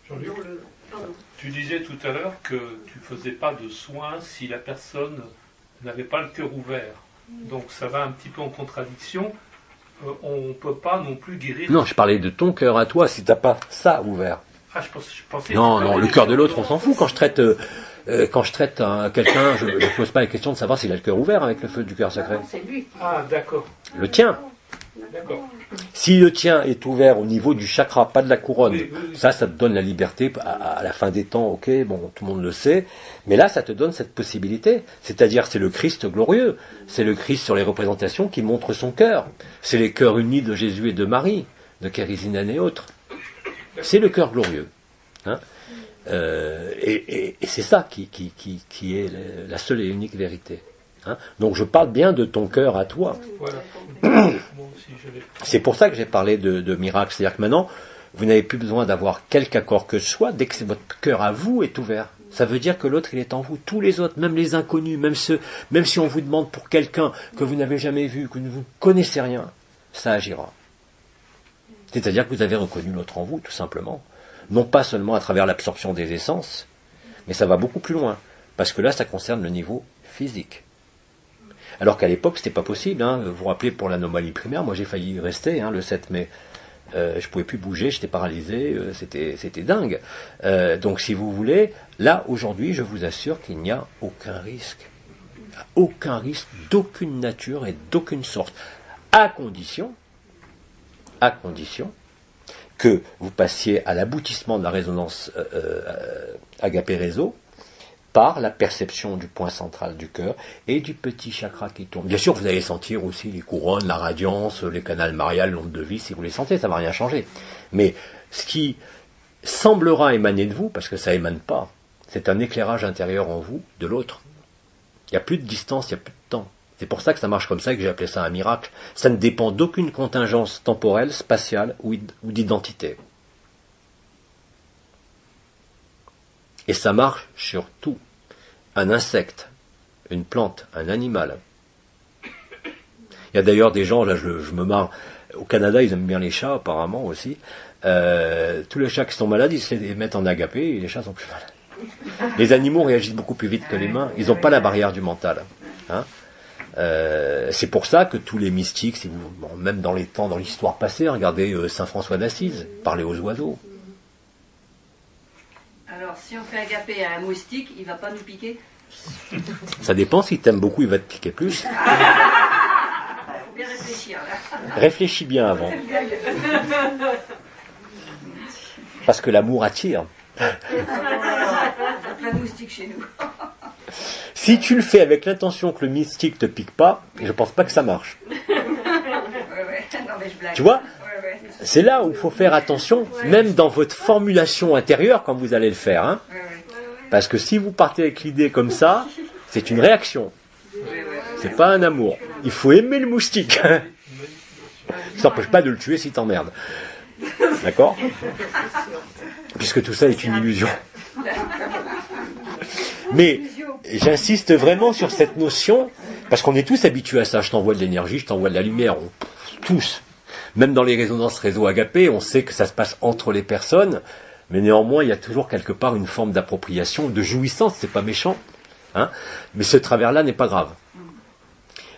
Jean-Luc, tu disais tout à l'heure que tu ne faisais pas de soins si la personne n'avait pas le cœur ouvert. Donc ça va un petit peu en contradiction. On ne peut pas non plus guérir. Non, je parlais de ton cœur à toi, si tu n'as pas ça ouvert. Ah, je pensais Non, le cœur de l'autre, on s'en fout. Quand je traite quelqu'un, je ne pose pas la question de savoir s'il a le cœur ouvert avec le feu du cœur sacré. C'est lui. Ah, d'accord. Le tien. D'accord. Si le tien est ouvert au niveau du chakra, pas de la couronne, Oui. ça te donne la liberté à la fin des temps, ok, bon, tout le monde le sait, mais là, ça te donne cette possibilité. C'est-à-dire, c'est le Christ glorieux, c'est le Christ sur les représentations qui montre son cœur. C'est les cœurs unis de Jésus et de Marie, de Kérisinen et autres. C'est le cœur glorieux. Hein. Et c'est ça qui est la seule et unique vérité. Hein. Donc je parle bien de ton cœur à toi. Voilà. Moi aussi, C'est pour ça que j'ai parlé de miracle. C'est-à-dire que maintenant, vous n'avez plus besoin d'avoir quelque accord que ce soit, dès que votre cœur à vous est ouvert. Ça veut dire que l'autre, il est en vous. Tous les autres, même les inconnus, même si on vous demande pour quelqu'un que vous n'avez jamais vu, que vous ne connaissez rien, ça agira. C'est-à-dire que vous avez reconnu l'autre en vous, tout simplement. Non pas seulement à travers l'absorption des essences, mais ça va beaucoup plus loin. Parce que là, ça concerne le niveau physique. Alors qu'à l'époque, c'était pas possible. Hein. Vous vous rappelez, pour l'anomalie primaire, moi j'ai failli y rester le 7 mai. Je pouvais plus bouger, j'étais paralysé, c'était dingue. Donc si vous voulez, là, aujourd'hui, je vous assure qu'il n'y a aucun risque. Aucun risque d'aucune nature et d'aucune sorte. À condition que vous passiez à l'aboutissement de la résonance agapé réseau par la perception du point central du cœur et du petit chakra qui tourne. Bien sûr, vous allez sentir aussi les couronnes, la radiance, les canals mariales, l'onde de vie, si vous les sentez, ça ne va rien changer. Mais ce qui semblera émaner de vous, parce que ça émane pas, c'est un éclairage intérieur en vous de l'autre. Il n'y a plus de distance, il n'y a plus de temps. C'est pour ça que ça marche comme ça, que j'ai appelé ça un miracle. Ça ne dépend d'aucune contingence temporelle, spatiale ou d'identité. Et ça marche sur tout. Un insecte, une plante, un animal. Il y a d'ailleurs des gens, là je me marre, au Canada ils aiment bien les chats apparemment aussi. Tous les chats qui sont malades, ils se les mettent en agapé et les chats sont plus malades. Les animaux réagissent beaucoup plus vite que les humains. Ils n'ont pas la barrière du mental. Hein. C'est pour ça que tous les mystiques, même dans les temps, dans l'histoire passée, regardez Saint François d'Assise, parler aux oiseaux. Alors, si on fait agapé à un moustique, il ne va pas nous piquer? Ça dépend, s'il t'aime beaucoup, il va te piquer plus. Il faut bien réfléchir, là. Réfléchis bien avant. Parce que l'amour attire. Il y a plein de moustiques chez nous. Si tu le fais avec l'intention que le mystique te pique pas, je pense pas que ça marche. Ouais. Non, mais je blague. Tu vois ? Ouais. C'est là où il faut faire attention, même dans votre formulation intérieure quand vous allez le faire. Hein. Ouais. Parce que si vous partez avec l'idée comme ça, c'est une réaction. C'est pas un amour. Il faut aimer le moustique. Ça n'empêche pas de le tuer si t'emmerdes. D'accord? Puisque tout ça est une illusion. Mais j'insiste vraiment sur cette notion, parce qu'on est tous habitués à ça. Je t'envoie de l'énergie, je t'envoie de la lumière. Tous. Même dans les résonances réseau agapé, on sait que ça se passe entre les personnes, mais néanmoins, il y a toujours quelque part une forme d'appropriation, de jouissance, c'est pas méchant. Hein, mais ce travers-là n'est pas grave.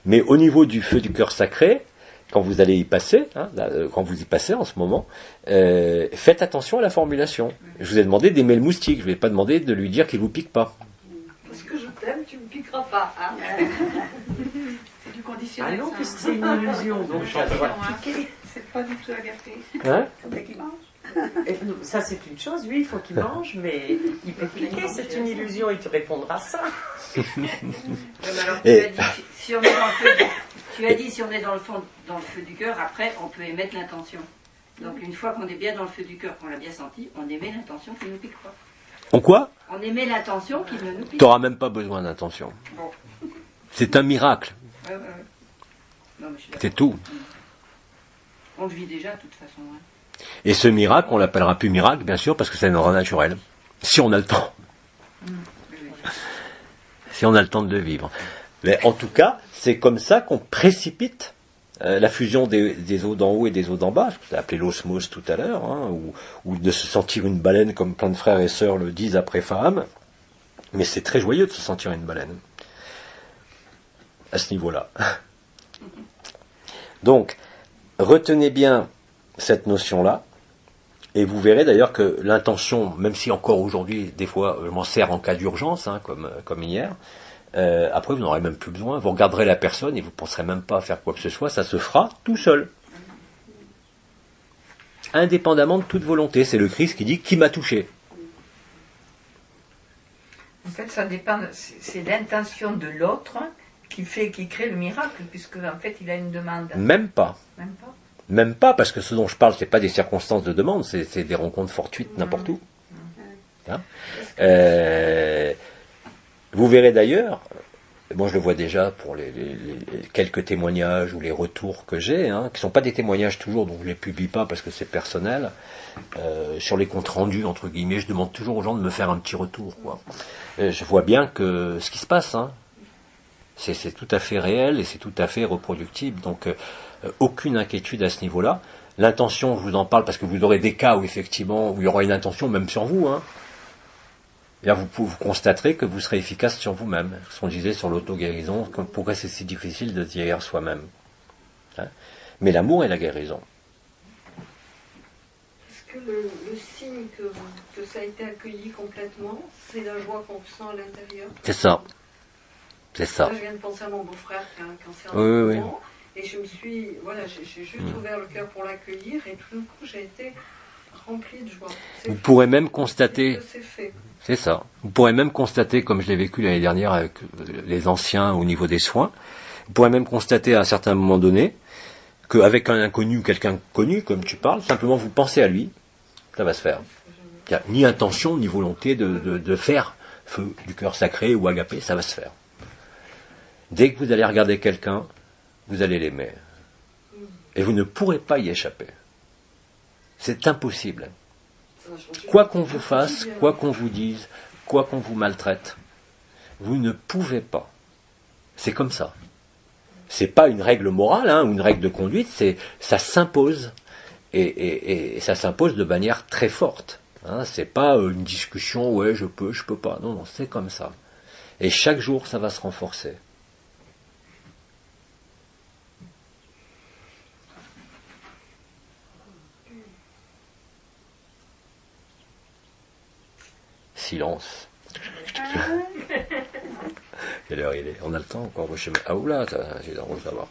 Mais au niveau du feu du cœur sacré, quand vous allez y passer, hein, là, quand vous y passez en ce moment, faites attention à la formulation. Je vous ai demandé d'aimer le moustique, je ne vais pas demander de lui dire qu'il ne vous pique pas. Parce que je t'aime, tu ne me piqueras pas. Hein. C'est du conditionnel. Ah non, ça, puisque hein. c'est une illusion. Donc, C'est pas du tout agapé. Hein? Faudrait qu'il mange. et nous, ça, c'est une chose. Lui, il faut qu'il mange, mais il peut piquer. C'est une illusion. Il te répondra ça. Alors, Et- si on est dans le feu tu as dit si on est dans le feu du cœur, après on peut émettre l'intention. Donc une fois qu'on est bien dans le feu du cœur, qu'on l'a bien senti, on émet l'intention qu'il ne nous pique pas. En quoi? On émet l'intention qu'il ne nous pique Tu n'auras même pas besoin d'intention. Bon. C'est un miracle, Ouais. Non, mais je suis d'accord. c'est tout. On le vit déjà de toute façon. Hein. Et ce miracle, on l'appellera plus miracle, bien sûr, parce que c'est un droit naturel. Si on a le temps. Oui, oui. Si on a le temps de le vivre. Mais en tout cas, c'est comme ça qu'on précipite la fusion des eaux d'en haut et des eaux d'en bas. Je vous ai appelé l'osmose tout à l'heure, hein, ou de se sentir une baleine comme plein de frères et sœurs le disent après Faham. Mais c'est très joyeux de se sentir une baleine. À ce niveau-là. Donc, retenez bien cette notion-là. Et vous verrez d'ailleurs que l'intention, même si encore aujourd'hui, des fois, je m'en sers en cas d'urgence, hein, comme hier, après vous n'aurez même plus besoin, vous regarderez la personne et vous ne penserez même pas à faire quoi que ce soit, ça se fera tout seul. Indépendamment de toute volonté, c'est le Christ qui dit « qui m'a touché ». En fait, ça dépend, c'est l'intention de l'autre qui crée le miracle, puisque en fait, il a une demande. Même pas. Même pas. Même pas, parce que ce dont je parle, c'est pas des circonstances de demande, c'est des rencontres fortuites n'importe où. Hein vous verrez d'ailleurs, moi je le vois déjà pour les quelques témoignages ou les retours que j'ai, hein, qui ne sont pas des témoignages toujours, donc je ne les publie pas parce que c'est personnel. Sur les comptes rendus, entre guillemets, je demande toujours aux gens de me faire un petit retour, quoi. Je vois bien que ce qui se passe, hein, c'est tout à fait réel et c'est tout à fait reproductible. Donc aucune inquiétude à ce niveau-là. L'intention, je vous en parle parce que vous aurez des cas où effectivement où il y aura une intention même sur vous. Hein. Et là, vous constaterez que vous serez efficace sur vous-même. Ce qu'on disait sur l'auto-guérison, pourquoi c'est si difficile de se guérir soi-même. Hein. Mais l'amour est la guérison. Est-ce que le signe que ça a été accueilli complètement, c'est la joie qu'on ressent à l'intérieur? C'est ça. C'est ça. Là, je viens de penser à mon beau-frère qui a un cancer Oui, de poumon, et je me suis, voilà, j'ai juste ouvert le cœur pour l'accueillir, et tout d'un coup, j'ai été remplie de joie. Vous pourrez même constater, C'est fait. c'est ça, vous pourrez même constater, comme je l'ai vécu l'année dernière avec les anciens au niveau des soins, vous pourrez même constater à un certain moment donné, qu'avec un inconnu ou quelqu'un connu, comme tu parles, simplement vous pensez à lui, ça va se faire. Il n'y a ni intention, ni volonté de faire feu du cœur sacré ou agapé, ça va se faire. Dès que vous allez regarder quelqu'un, vous allez l'aimer. Et vous ne pourrez pas y échapper. C'est impossible. Quoi qu'on vous fasse, quoi qu'on vous dise, quoi qu'on vous maltraite, vous ne pouvez pas. C'est comme ça. C'est pas une règle morale, hein, ou une règle de conduite, ça s'impose. Et ça s'impose de manière très forte. Hein. C'est pas une discussion, ouais, je peux pas. Non, c'est comme ça. Et chaque jour, ça va se renforcer. Silence. Quelle heure il est? On a le temps encore? Ah oula, j'ai envie de savoir.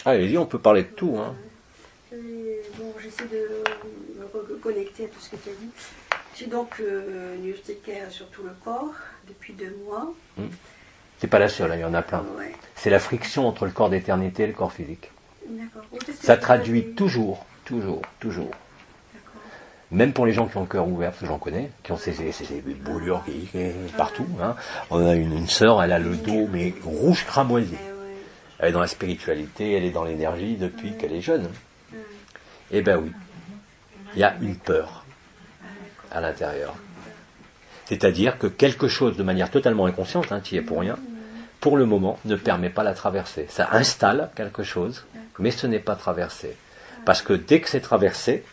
Allez-y, on peut parler de tout. Hein. Bon, j'essaie de me reconnecter à tout ce que tu as dit. J'ai donc une urticaire sur tout le corps depuis 2 mois. C'est pas la seule, il y en a plein. Ouais. C'est la friction entre le corps d'éternité et le corps physique. D'accord. Ça traduit toujours. D'accord. Même pour les gens qui ont le cœur ouvert, parce que j'en connais, qui ont ces brûlures partout. Hein. On a une sœur, elle a le dos, mais rouge cramoisi. Elle est dans la spiritualité, elle est dans l'énergie depuis qu'elle est jeune. Eh ben oui, il y a une peur à l'intérieur. C'est-à-dire que quelque chose, de manière totalement inconsciente, tu y es pour rien, pour le moment, ne permet pas la traversée. Ça installe quelque chose, mais ce n'est pas traversé. Parce que dès que c'est traversé,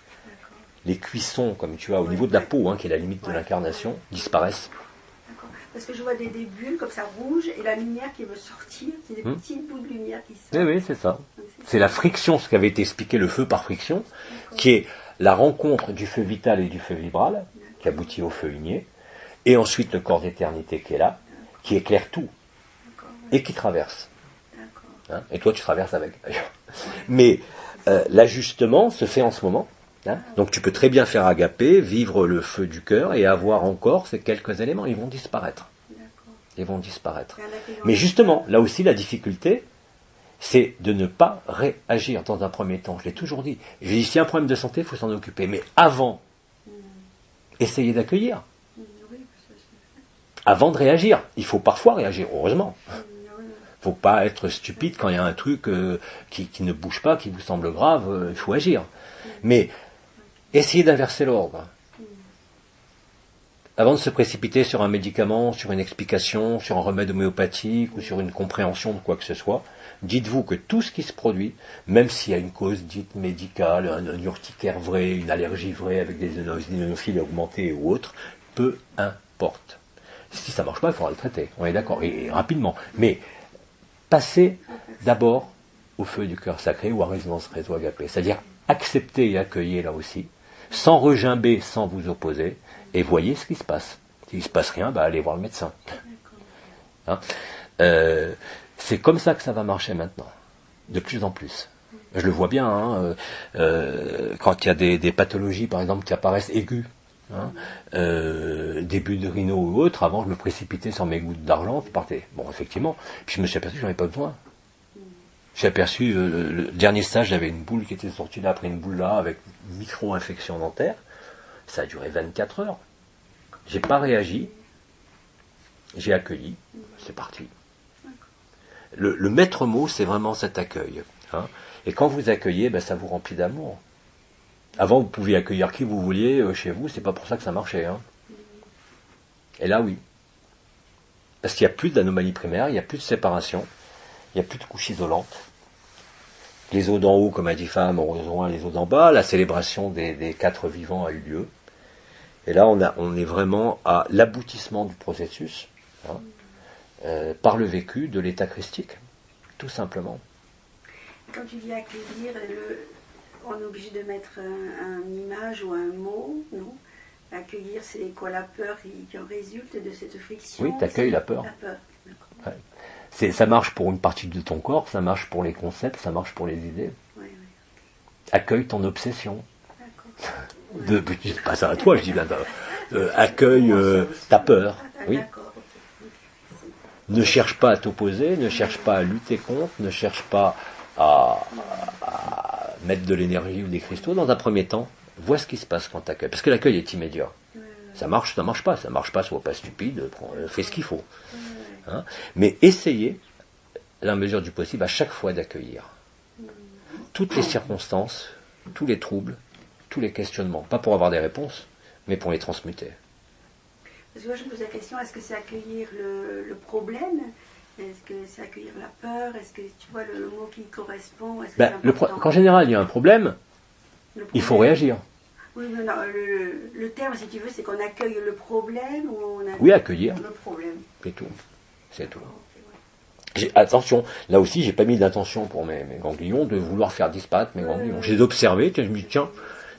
les cuissons, comme tu as au niveau de la peau, qui est la limite de l'incarnation, disparaissent. D'accord. Parce que je vois des bulles comme ça rouges et la lumière qui veut sortir, c'est des petites boules de lumière qui sortent. Oui, c'est ça. C'est la friction, ce qu'avait été expliqué, le feu par friction, qui est la rencontre du feu vital et du feu vibral, qui aboutit au feu igné, et ensuite le corps d'éternité qui est là, qui éclaire tout, et qui traverse. Hein, et toi, tu traverses avec, d'ailleurs. Mais l'ajustement se fait en ce moment. Hein, donc tu peux très bien faire agapé, vivre le feu du cœur et avoir encore ces quelques éléments. Ils vont disparaître. Ils vont disparaître. Mais justement, là aussi, la difficulté, c'est de ne pas réagir dans un premier temps. Je l'ai toujours dit. J'ai dit, s'il y a un problème de santé, il faut s'en occuper. Mais avant, essayez d'accueillir. Avant de réagir. Il faut parfois réagir, heureusement. Il ne faut pas être stupide quand il y a un truc qui ne bouge pas, qui vous semble grave, il faut agir. Mais essayez d'inverser l'ordre. Avant de se précipiter sur un médicament, sur une explication, sur un remède homéopathique ou sur une compréhension de quoi que ce soit, dites-vous que tout ce qui se produit, même s'il y a une cause dite médicale, un urticaire vrai, une allergie vraie avec des éosinophiles augmentés ou autres, peu importe. Si ça ne marche pas, il faudra le traiter. On est d'accord, et rapidement. Mais passez d'abord au feu du cœur sacré ou à résidence réseau agapé. C'est-à-dire accepter et accueillir là aussi, sans regimber, sans vous opposer, et voyez ce qui se passe. S'il ne se passe rien, allez voir le médecin. Hein, c'est comme ça que ça va marcher maintenant, de plus en plus. Je le vois bien, quand il y a des pathologies, par exemple, qui apparaissent aiguës, des bulles de rhino ou autres, avant je me précipitais sur mes gouttes d'argent, je partais. Bon, effectivement, puis je me suis aperçu que j'en avais pas besoin. J'ai aperçu, le dernier stage, j'avais une boule qui était sortie là, après une boule là, avec une micro-infection dentaire. Ça a duré 24 heures. J'ai pas réagi. J'ai accueilli. C'est parti. Le maître mot, c'est vraiment cet accueil. Hein. Et quand vous accueillez, ça vous remplit d'amour. Avant, vous pouviez accueillir qui vous vouliez chez vous, c'est pas pour ça que ça marchait. Hein. Et là, oui. Parce qu'il n'y a plus d'anomalie primaire, il n'y a plus de séparation. Il n'y a plus de couches isolantes. Les eaux d'en haut, comme a dit Femme, ont rejoint les eaux d'en bas. La célébration des 4 vivants a eu lieu. Et là, on est vraiment à l'aboutissement du processus, par le vécu de l'état christique, tout simplement. Quand tu dis accueillir, on est obligé de mettre une image ou un mot, non? Accueillir, c'est quoi, la peur qui en résulte de cette friction? Oui, tu accueilles la peur. La peur, d'accord. Ouais. Ça marche pour une partie de ton corps, ça marche pour les concepts, ça marche pour les idées. Oui. Accueille ton obsession. D'accord. Je dis pas ça à toi, je dis bien, accueille ta peur. Oui. Ne cherche pas à t'opposer, ne cherche pas à lutter contre, ne cherche pas à mettre de l'énergie ou des cristaux. Dans un premier temps, vois ce qui se passe quand tu accueilles. Parce que l'accueil est immédiat. Ça marche pas. Ça marche pas, sois pas stupide, fais ce qu'il faut. Hein, mais essayez, à la mesure du possible, à chaque fois d'accueillir toutes les circonstances, tous les troubles, tous les questionnements. Pas pour avoir des réponses, mais pour les transmuter. Parce que moi, je me pose la question, est-ce que c'est accueillir le problème? Est-ce que c'est accueillir la peur? Est-ce que tu vois le mot qui correspond? Est-ce que en général, il y a un problème, il faut réagir. Oui, mais non, le terme, si tu veux, c'est qu'on accueille le problème ou on accueille accueillir. le problème. C'est tout. C'est tout. Attention, là aussi, j'ai pas mis d'intention pour mes ganglions de vouloir faire disparaître mes ganglions. Je les observais, je me dis, tiens,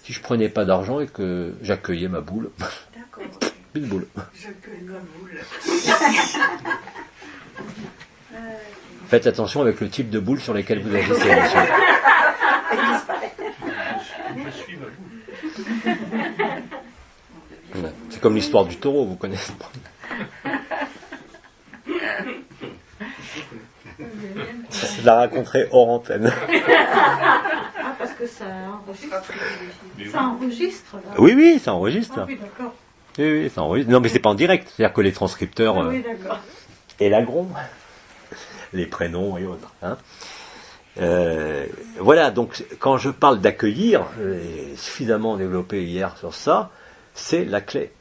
si je prenais pas d'argent et que j'accueillais ma boule, plus de boule. J'accueille ma boule. Faites attention avec le type de boule sur lesquelles vous agissez, monsieur. Je suis ma boule. Voilà. C'est comme l'histoire du taureau, vous connaissez pas. Je la raconterai hors antenne. Parce que ça enregistre. Mais Ça enregistre, là. Oui, oui, ça enregistre. Ah oui, d'accord. Oui, oui, ça enregistre. Non, mais c'est pas en direct. C'est-à-dire que les transcripteurs Ah oui, d'accord. et l'agron, les prénoms et autres. Hein. Voilà, donc quand je parle d'accueillir, suffisamment développé hier sur ça, c'est la clé.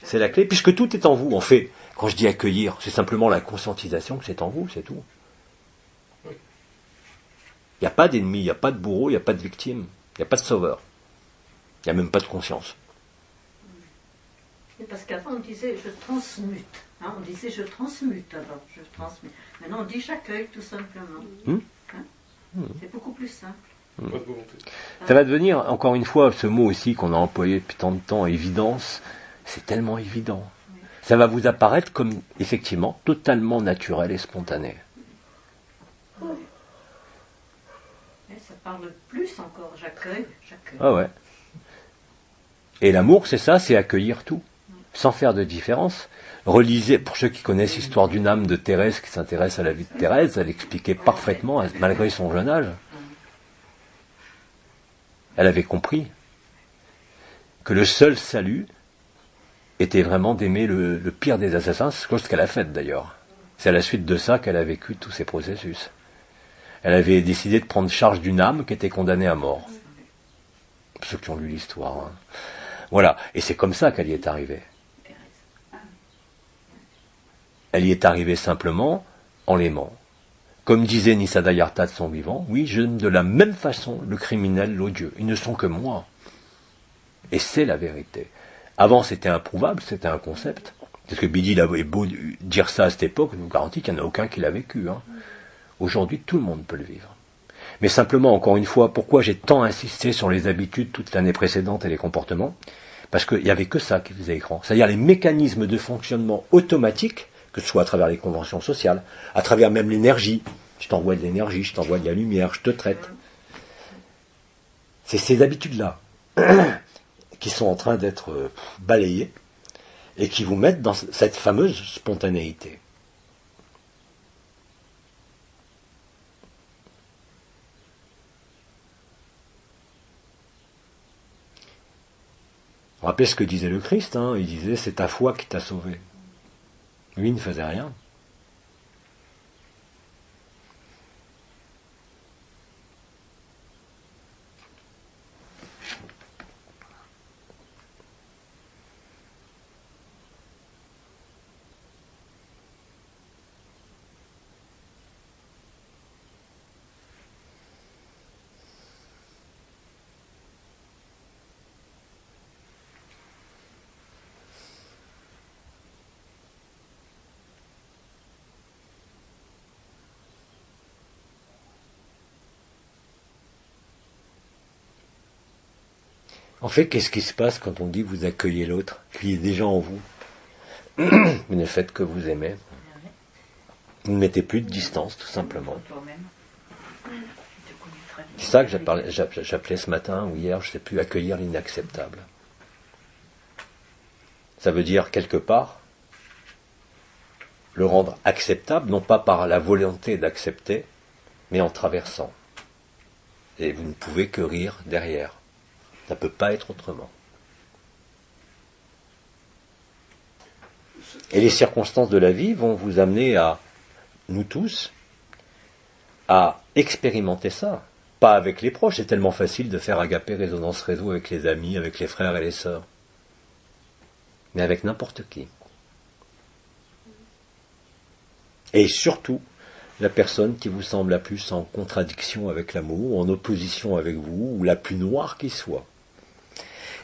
C'est la clé, puisque tout est en vous. En fait, quand je dis accueillir, c'est simplement la conscientisation que c'est en vous, c'est tout. Il n'y a pas d'ennemi, il n'y a pas de bourreau, il n'y a pas de victime, il n'y a pas de sauveur. Il n'y a même pas de conscience. Et parce qu'avant on disait je transmute. Hein, on disait je transmute avant, je transmute. Maintenant on dit j'accueille tout simplement. Hein. C'est beaucoup plus simple. pas de volonté. Ça va devenir, encore une fois, ce mot aussi qu'on a employé depuis tant de temps, évidence, c'est tellement évident. Ça va vous apparaître comme, effectivement, totalement naturel et spontané. Et ça parle plus encore, j'accueille, j'accueille. Ah ouais. Et l'amour, c'est ça, c'est accueillir tout, sans faire de différence. Relisez, pour ceux qui connaissent l'histoire d'une âme de Thérèse qui s'intéresse à la vie de Thérèse, elle expliquait parfaitement, malgré son jeune âge. Elle avait compris que le seul salut était vraiment d'aimer le pire des assassins, c'est chose qu'elle a faite d'ailleurs. C'est à la suite de ça qu'elle a vécu tous ces processus. Elle avait décidé de prendre charge d'une âme qui était condamnée à mort. Pour ceux qui ont lu l'histoire. Hein. Voilà, et c'est comme ça qu'elle y est arrivée. Elle y est arrivée simplement en l'aimant. Comme disait Nisargadatta de son vivant, oui, j'aime de la même façon le criminel, l'odieux. Ils ne sont que moi. Et c'est la vérité. Avant, c'était improuvable, c'était un concept. Parce que Bidi avait beau dire ça à cette époque, je vous garantis qu'il n'y en a aucun qui l'a vécu. Hein. Aujourd'hui, tout le monde peut le vivre. Mais simplement, encore une fois, pourquoi j'ai tant insisté sur les habitudes toute l'année précédente et les comportements? Parce qu'il n'y avait que ça qui faisait écran. C'est-à-dire les mécanismes de fonctionnement automatiques, que ce soit à travers les conventions sociales, à travers même l'énergie. Je t'envoie de l'énergie, je t'envoie de la lumière, je te traite. C'est ces habitudes-là qui sont en train d'être balayées et qui vous mettent dans cette fameuse spontanéité. Rappelez ce que disait le Christ, hein, il disait c'est ta foi qui t'a sauvé. Lui ne faisait rien. En fait, qu'est-ce qui se passe quand on dit vous accueillez l'autre, qui est déjà en vous? Vous ne faites que vous aimer. Vous ne mettez plus de distance, tout simplement. C'est ça que j'appelais ce matin ou hier, je ne sais plus, accueillir l'inacceptable. Ça veut dire, quelque part, le rendre acceptable, non pas par la volonté d'accepter, mais en traversant. Et vous ne pouvez que rire derrière. Ça ne peut pas être autrement. Et les circonstances de la vie vont vous amener à, nous tous, à expérimenter ça. Pas avec les proches, c'est tellement facile de faire agapé résonance réseau avec les amis, avec les frères et les sœurs. Mais avec n'importe qui. Et surtout, la personne qui vous semble la plus en contradiction avec l'amour, en opposition avec vous, ou la plus noire qui soit.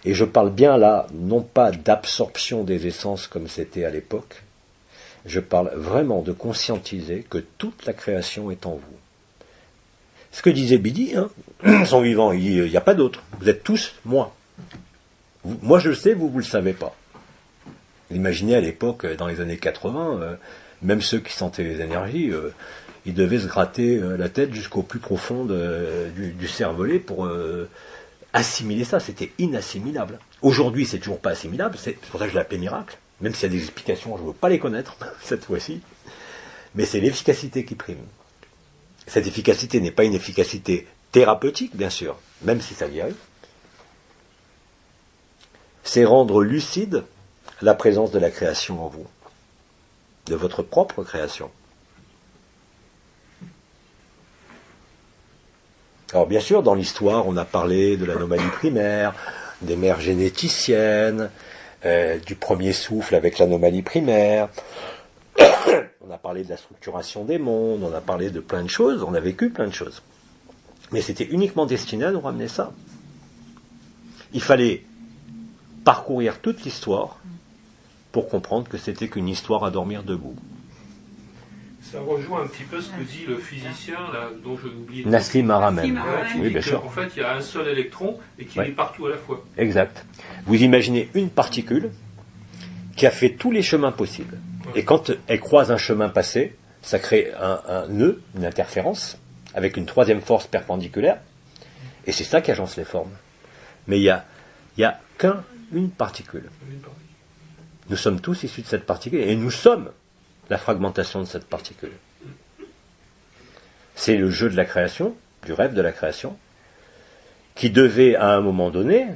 Et je parle bien là, non pas d'absorption des essences comme c'était à l'époque, je parle vraiment de conscientiser que toute la création est en vous. Ce que disait Bidi, hein, son vivant, il n'y a pas d'autre. Vous êtes tous moi. Moi je le sais, vous ne le savez pas. Imaginez à l'époque, dans les années 80, même ceux qui sentaient les énergies, ils devaient se gratter la tête jusqu'au plus profond du cervelet pour assimiler ça. C'était inassimilable. Aujourd'hui, c'est toujours pas assimilable. C'est pour ça que je l'appelais miracle. Même s'il y a des explications, je ne veux pas les connaître cette fois-ci. Mais c'est l'efficacité qui prime. Cette efficacité n'est pas une efficacité thérapeutique bien sûr, même si ça guérit, c'est rendre lucide la présence de la création en vous, de votre propre création. Alors bien sûr, dans l'histoire, on a parlé de l'anomalie primaire, des mères généticiennes, du premier souffle avec l'anomalie primaire, on a parlé de la structuration des mondes, on a parlé de plein de choses, on a vécu plein de choses. Mais c'était uniquement destiné à nous ramener ça. Il fallait parcourir toute l'histoire pour comprendre que c'était qu'une histoire à dormir debout. Ça rejoint un petit peu ce que dit le physicien, là, dont je l'oublie. Nassim Haramein. Oui, bien sûr. En fait, il y a un seul électron et qu'il est partout à la fois. Exact. Vous imaginez une particule qui a fait tous les chemins possibles. Et quand elle croise un chemin passé, ça crée un nœud, une interférence, avec une troisième force perpendiculaire. Et c'est ça qui agence les formes. Mais il y a qu'une particule. Nous sommes tous issus de cette particule. Et nous sommes la fragmentation de cette particule. C'est le jeu de la création, du rêve de la création, qui devait à un moment donné,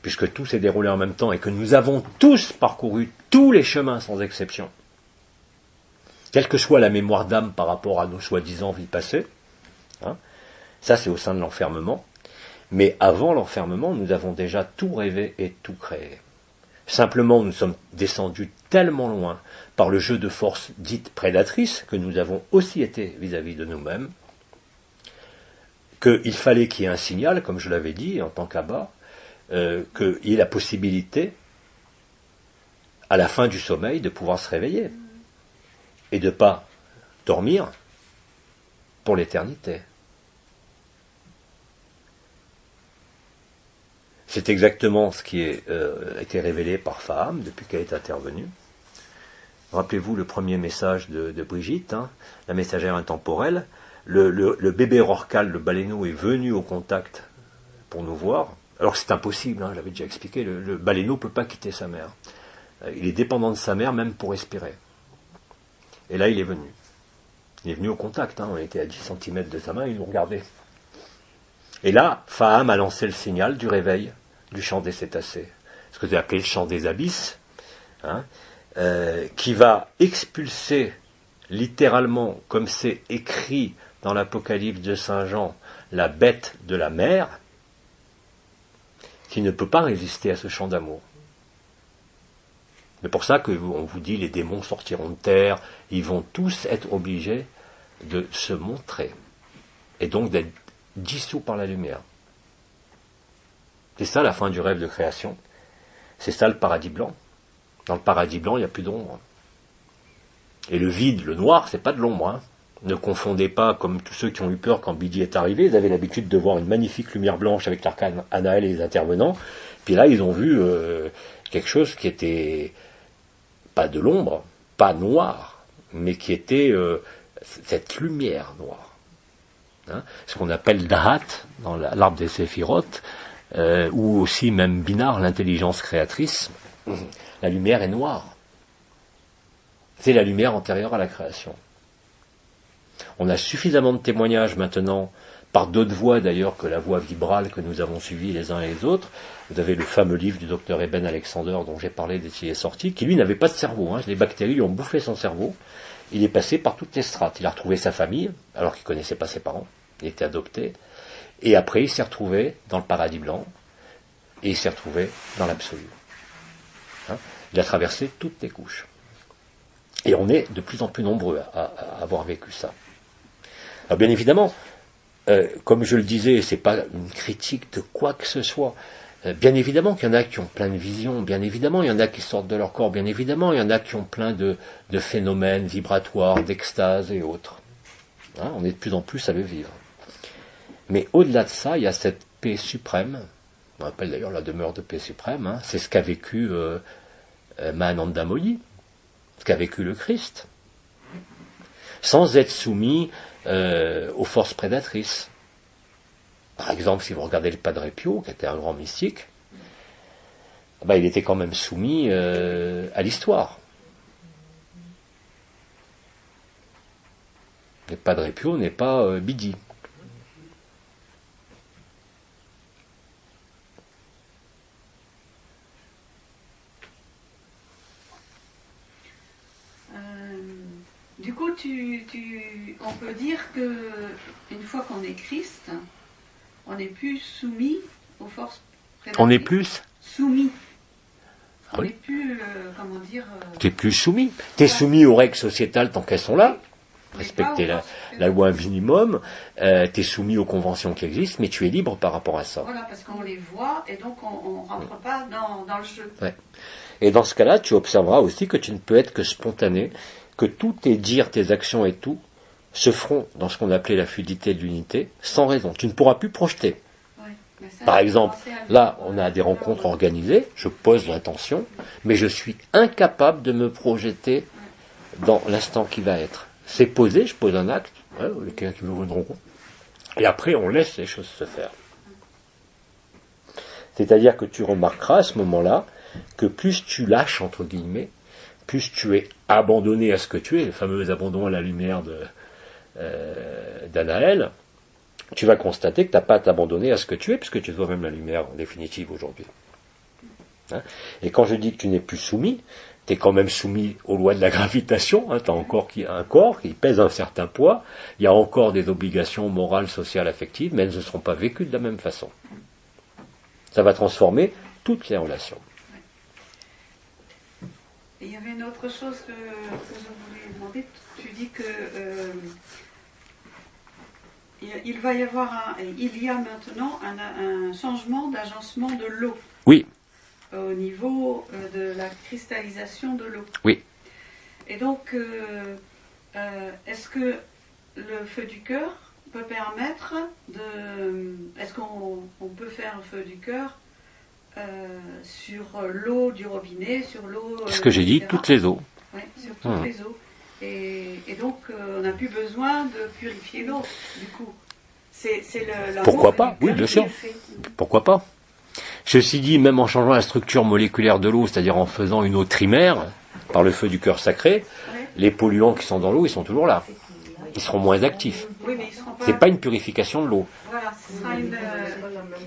puisque tout s'est déroulé en même temps et que nous avons tous parcouru tous les chemins sans exception, quelle que soit la mémoire d'âme par rapport à nos soi-disant vies passées, hein, ça c'est au sein de l'enfermement, mais avant l'enfermement, nous avons déjà tout rêvé et tout créé. Simplement, nous sommes descendus tellement loin par le jeu de force dite prédatrice, que nous avons aussi été vis-à-vis de nous-mêmes, qu'il fallait qu'il y ait un signal, comme je l'avais dit en tant qu'abbat, qu'il y ait la possibilité, à la fin du sommeil, de pouvoir se réveiller et de ne pas dormir pour l'éternité. C'est exactement ce qui a été révélé par Faham depuis qu'elle est intervenue. Rappelez-vous le premier message de Brigitte, hein, la messagère intemporelle. Le bébé rorqual, le baleineau, est venu au contact pour nous voir. Alors que c'est impossible, hein, j'avais déjà expliqué, le baleineau ne peut pas quitter sa mère. Il est dépendant de sa mère même pour respirer. Et là, il est venu. Il est venu au contact, hein, on était à 10 cm de sa main, il nous regardait. Et là, Faham a lancé le signal du réveil du chant des cétacés, ce que j'ai appelé le chant des abysses, hein, qui va expulser littéralement, comme c'est écrit dans l'Apocalypse de Saint Jean, la bête de la mer, qui ne peut pas résister à ce chant d'amour. C'est pour ça qu'on vous dit les démons sortiront de terre, ils vont tous être obligés de se montrer, et donc d'être dissous par la lumière. C'est ça la fin du rêve de création. C'est ça le paradis blanc. Dans le paradis blanc, il n'y a plus d'ombre. Et le vide, le noir, c'est pas de l'ombre. Hein. Ne confondez pas, comme tous ceux qui ont eu peur quand Bidi est arrivé, ils avaient l'habitude de voir une magnifique lumière blanche avec l'arcane Anaël et les intervenants. Puis là, ils ont vu quelque chose qui était pas de l'ombre, pas noir, mais qui était cette lumière noire. Hein, ce qu'on appelle Dahat, dans l'arbre des Séphirotes, ou aussi même Binar, l'intelligence créatrice. La lumière est noire. C'est la lumière antérieure à la création. On a suffisamment de témoignages maintenant, par d'autres voies d'ailleurs que la voie vibrale que nous avons suivie les uns et les autres. Vous avez le fameux livre du docteur Eben Alexander dont j'ai parlé dès qu'il est sorti, qui lui n'avait pas de cerveau. Hein. Les bactéries lui ont bouffé son cerveau. Il est passé par toutes les strates. Il a retrouvé sa famille, alors qu'il ne connaissait pas ses parents. Il était adopté. Et après, il s'est retrouvé dans le paradis blanc. Et il s'est retrouvé dans l'absolu. Hein, il a traversé toutes les couches. Et on est de plus en plus nombreux à avoir vécu ça. Alors bien évidemment, comme je le disais, c'est pas une critique de quoi que ce soit. Bien évidemment qu'il y en a qui ont plein de visions, bien évidemment il y en a qui sortent de leur corps, bien évidemment il y en a qui ont plein de phénomènes vibratoires, d'extase et autres. Hein, on est de plus en plus à le vivre. Mais au-delà de ça, il y a cette paix suprême, on appelle d'ailleurs la demeure de paix suprême, hein, c'est ce qu'a vécu Mahananda Modi, ce qu'a vécu le Christ, sans être soumis aux forces prédatrices. Par exemple, si vous regardez le Padre Pio, qui était un grand mystique, il était quand même soumis à l'histoire. Le Padre Pio n'est pas Bidi. on peut dire que une fois qu'on est Christ, on n'est plus soumis aux forces prédatrices. On n'est plus Soumis. Ah On oui. n'est plus, comment dire... Tu es plus soumis. Tu es soumis aux règles sociétales tant qu'elles sont là. Respecter la loi un minimum. Tu es soumis aux conventions qui existent, mais tu es libre par rapport à ça. Voilà, parce qu'on les voit et donc on ne rentre pas dans le jeu. Ouais. Et dans ce cas-là, tu observeras aussi que tu ne peux être que spontané, que tous tes dires, tes actions et tout se feront dans ce qu'on appelait la fluidité de l'unité, sans raison. Tu ne pourras plus projeter. Ouais, mais ça, Par j'ai exemple, commencé à le là, faire. on a des rencontres organisées, je pose l'intention, mais je suis incapable de me projeter dans l'instant qui va être. C'est posé, je pose un acte, quelqu'un qui veut une rencontre, et après on laisse les choses se faire. C'est-à-dire que tu remarqueras à ce moment-là que plus tu lâches, entre guillemets, plus tu es abandonné à ce que tu es, le fameux abandon à la lumière d'Anaël, tu vas constater que tu n'as pas à t'abandonner à ce que tu es, puisque tu es toi-même la lumière en définitive aujourd'hui. Hein? Et quand je dis que tu n'es plus soumis, tu es quand même soumis aux lois de la gravitation, hein, tu as encore un corps qui pèse un certain poids, il y a encore des obligations morales, sociales, affectives, mais elles ne seront pas vécues de la même façon. Ça va transformer toutes les relations. Et il y avait une autre chose que je voulais demander. Tu dis que il va y avoir il y a maintenant un changement d'agencement de l'eau. Oui. Au niveau de la cristallisation de l'eau. Oui. Et donc, est-ce que le feu du cœur peut permettre de... Est-ce qu'on peut faire un feu du cœur sur l'eau du robinet, sur l'eau... C'est ce que j'ai dit, etc. toutes les eaux. Oui, sur toutes les eaux. Et donc, on n'a plus besoin de purifier l'eau, du coup. C'est l'amour Pourquoi du pas? cœur Oui, bien qui sûr. le fait. Pourquoi pas? Ceci dit, même en changeant la structure moléculaire de l'eau, c'est-à-dire en faisant une eau trimaire, par le feu du cœur sacré, Ouais. les polluants qui sont dans l'eau, ils sont toujours là. Ils seront moins actifs. Oui, mais ils seront pas... C'est pas une purification de l'eau. Voilà, ce sera une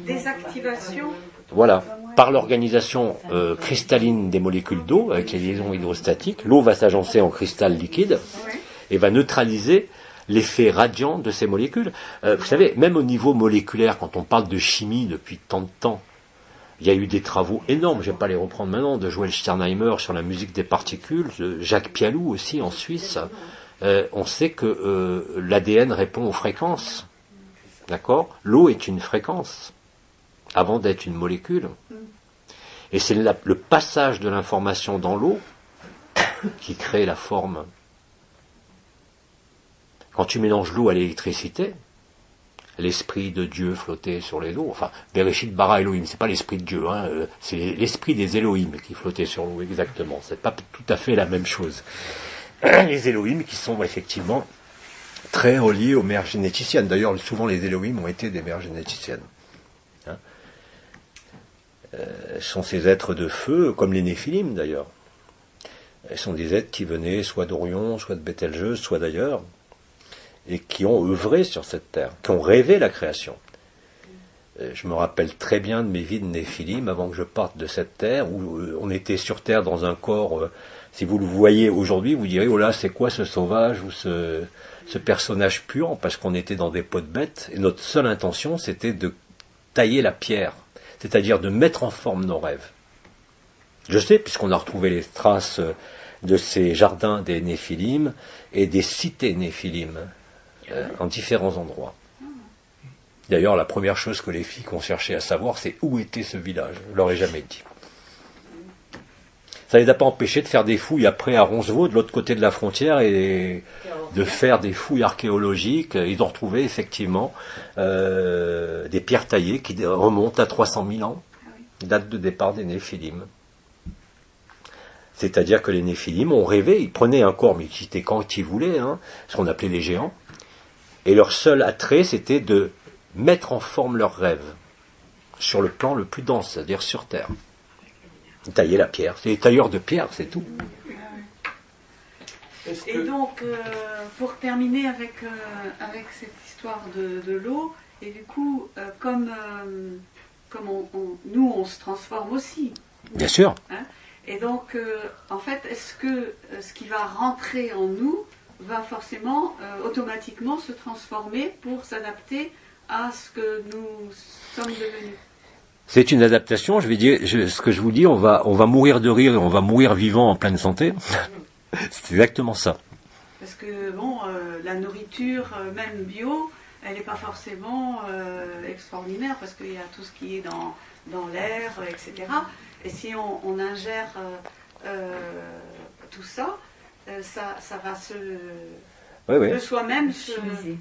désactivation. Voilà. Par l'organisation cristalline des molécules d'eau, avec les liaisons hydrostatiques, l'eau va s'agencer en cristal liquide Ouais. et va neutraliser l'effet radiant de ces molécules. Vous savez, même au niveau moléculaire, quand on parle de chimie depuis tant de temps, il y a eu des travaux énormes, je ne vais pas les reprendre maintenant, de Joël Sternheimer sur la musique des particules, de Jacques Pialou aussi en Suisse. On sait que l'ADN répond aux fréquences. D'accord ? L'eau est une fréquence, avant d'être une molécule. Et c'est le passage de l'information dans l'eau qui crée la forme. Quand tu mélanges l'eau à l'électricité, l'esprit de Dieu flottait sur les eaux. Enfin, Bereshit bara Elohim, c'est pas l'esprit de Dieu, hein, c'est l'esprit des Elohim qui flottait sur l'eau, exactement. C'est pas tout à fait la même chose. Les Elohim qui sont effectivement très reliés aux mères généticiennes. D'ailleurs, souvent les Elohim ont été des mères généticiennes. Hein, sont ces êtres de feu, comme les Néphilim d'ailleurs. Elles sont des êtres qui venaient soit d'Orion, soit de Bételgeuse, soit d'ailleurs, et qui ont œuvré sur cette terre, qui ont rêvé la création. Je me rappelle très bien de mes vies de Néphilim avant que je parte de cette terre, où on était sur terre dans un corps, si vous le voyez aujourd'hui, vous direz, oh là, c'est quoi ce sauvage ou ce personnage puant, parce qu'on était dans des pots de bêtes, et notre seule intention, c'était de tailler la pierre, c'est-à-dire de mettre en forme nos rêves. Je sais, puisqu'on a retrouvé les traces de ces jardins des Néphilim et des cités Néphilim en différents endroits. D'ailleurs, la première chose que les filles ont cherché à savoir, c'est où était ce village. Je ne leur ai jamais dit. Ça ne les a pas empêchés de faire des fouilles après à Roncevaux, de l'autre côté de la frontière, et de faire des fouilles archéologiques. Ils ont retrouvé effectivement des pierres taillées qui remontent à 300 000 ans, date de départ des Néphilim. C'est-à-dire que les Néphilim ont rêvé, ils prenaient un corps, mais ils quittaient quand ils voulaient, hein, ce qu'on appelait les géants, et leur seul attrait, c'était de mettre en forme leurs rêves, sur le plan le plus dense, c'est-à-dire sur Terre. Tailler la pierre, c'est les tailleurs de pierre, c'est tout. Et donc, pour terminer avec cette histoire de l'eau, et du coup, comme nous, on se transforme aussi. Bien sûr. Hein, et donc, en fait, est-ce que ce qui va rentrer en nous va forcément automatiquement se transformer pour s'adapter à ce que nous sommes devenus. C'est une adaptation, je vais dire, ce que je vous dis, on va mourir de rire et on va mourir vivant en pleine santé. C'est exactement ça. Parce que bon, la nourriture, même bio, elle n'est pas forcément extraordinaire parce qu'il y a tout ce qui est dans l'air, etc. Et si on ingère tout ça, ça va de soi-même chimiser.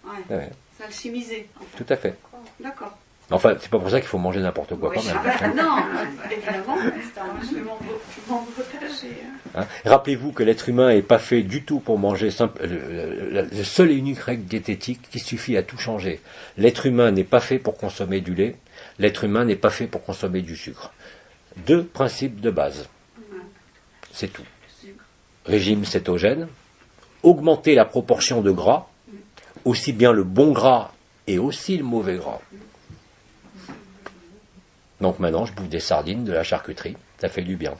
Ouais. Ça va le chimiser. En fait. Tout à fait. D'accord. Enfin, c'est pas pour ça qu'il faut manger n'importe quoi quand même. Non, évidemment, je vais m'en protéger. Hein. Rappelez-vous que l'être humain n'est pas fait du tout pour manger le seul et unique règle diététique qui suffit à tout changer. L'être humain n'est pas fait pour consommer du lait, l'être humain n'est pas fait pour consommer du sucre. 2 principes de base. C'est tout. Régime cétogène, augmenter la proportion de gras, aussi bien le bon gras et aussi le mauvais gras. Donc maintenant, je bouffe des sardines, de la charcuterie, ça fait du bien.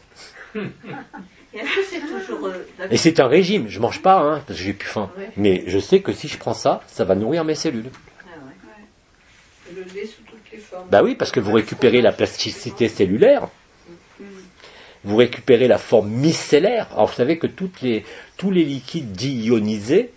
Et est-ce que c'est toujours... Et c'est un régime, je mange pas, hein, parce que j'ai plus faim. Ouais. Mais je sais que si je prends ça, ça va nourrir mes cellules. Et le lait sous toutes les formes. Bah oui, parce que vous récupérez la plasticité cellulaire, vous récupérez la forme micellaire. Alors vous savez que tous les liquides dits ionisés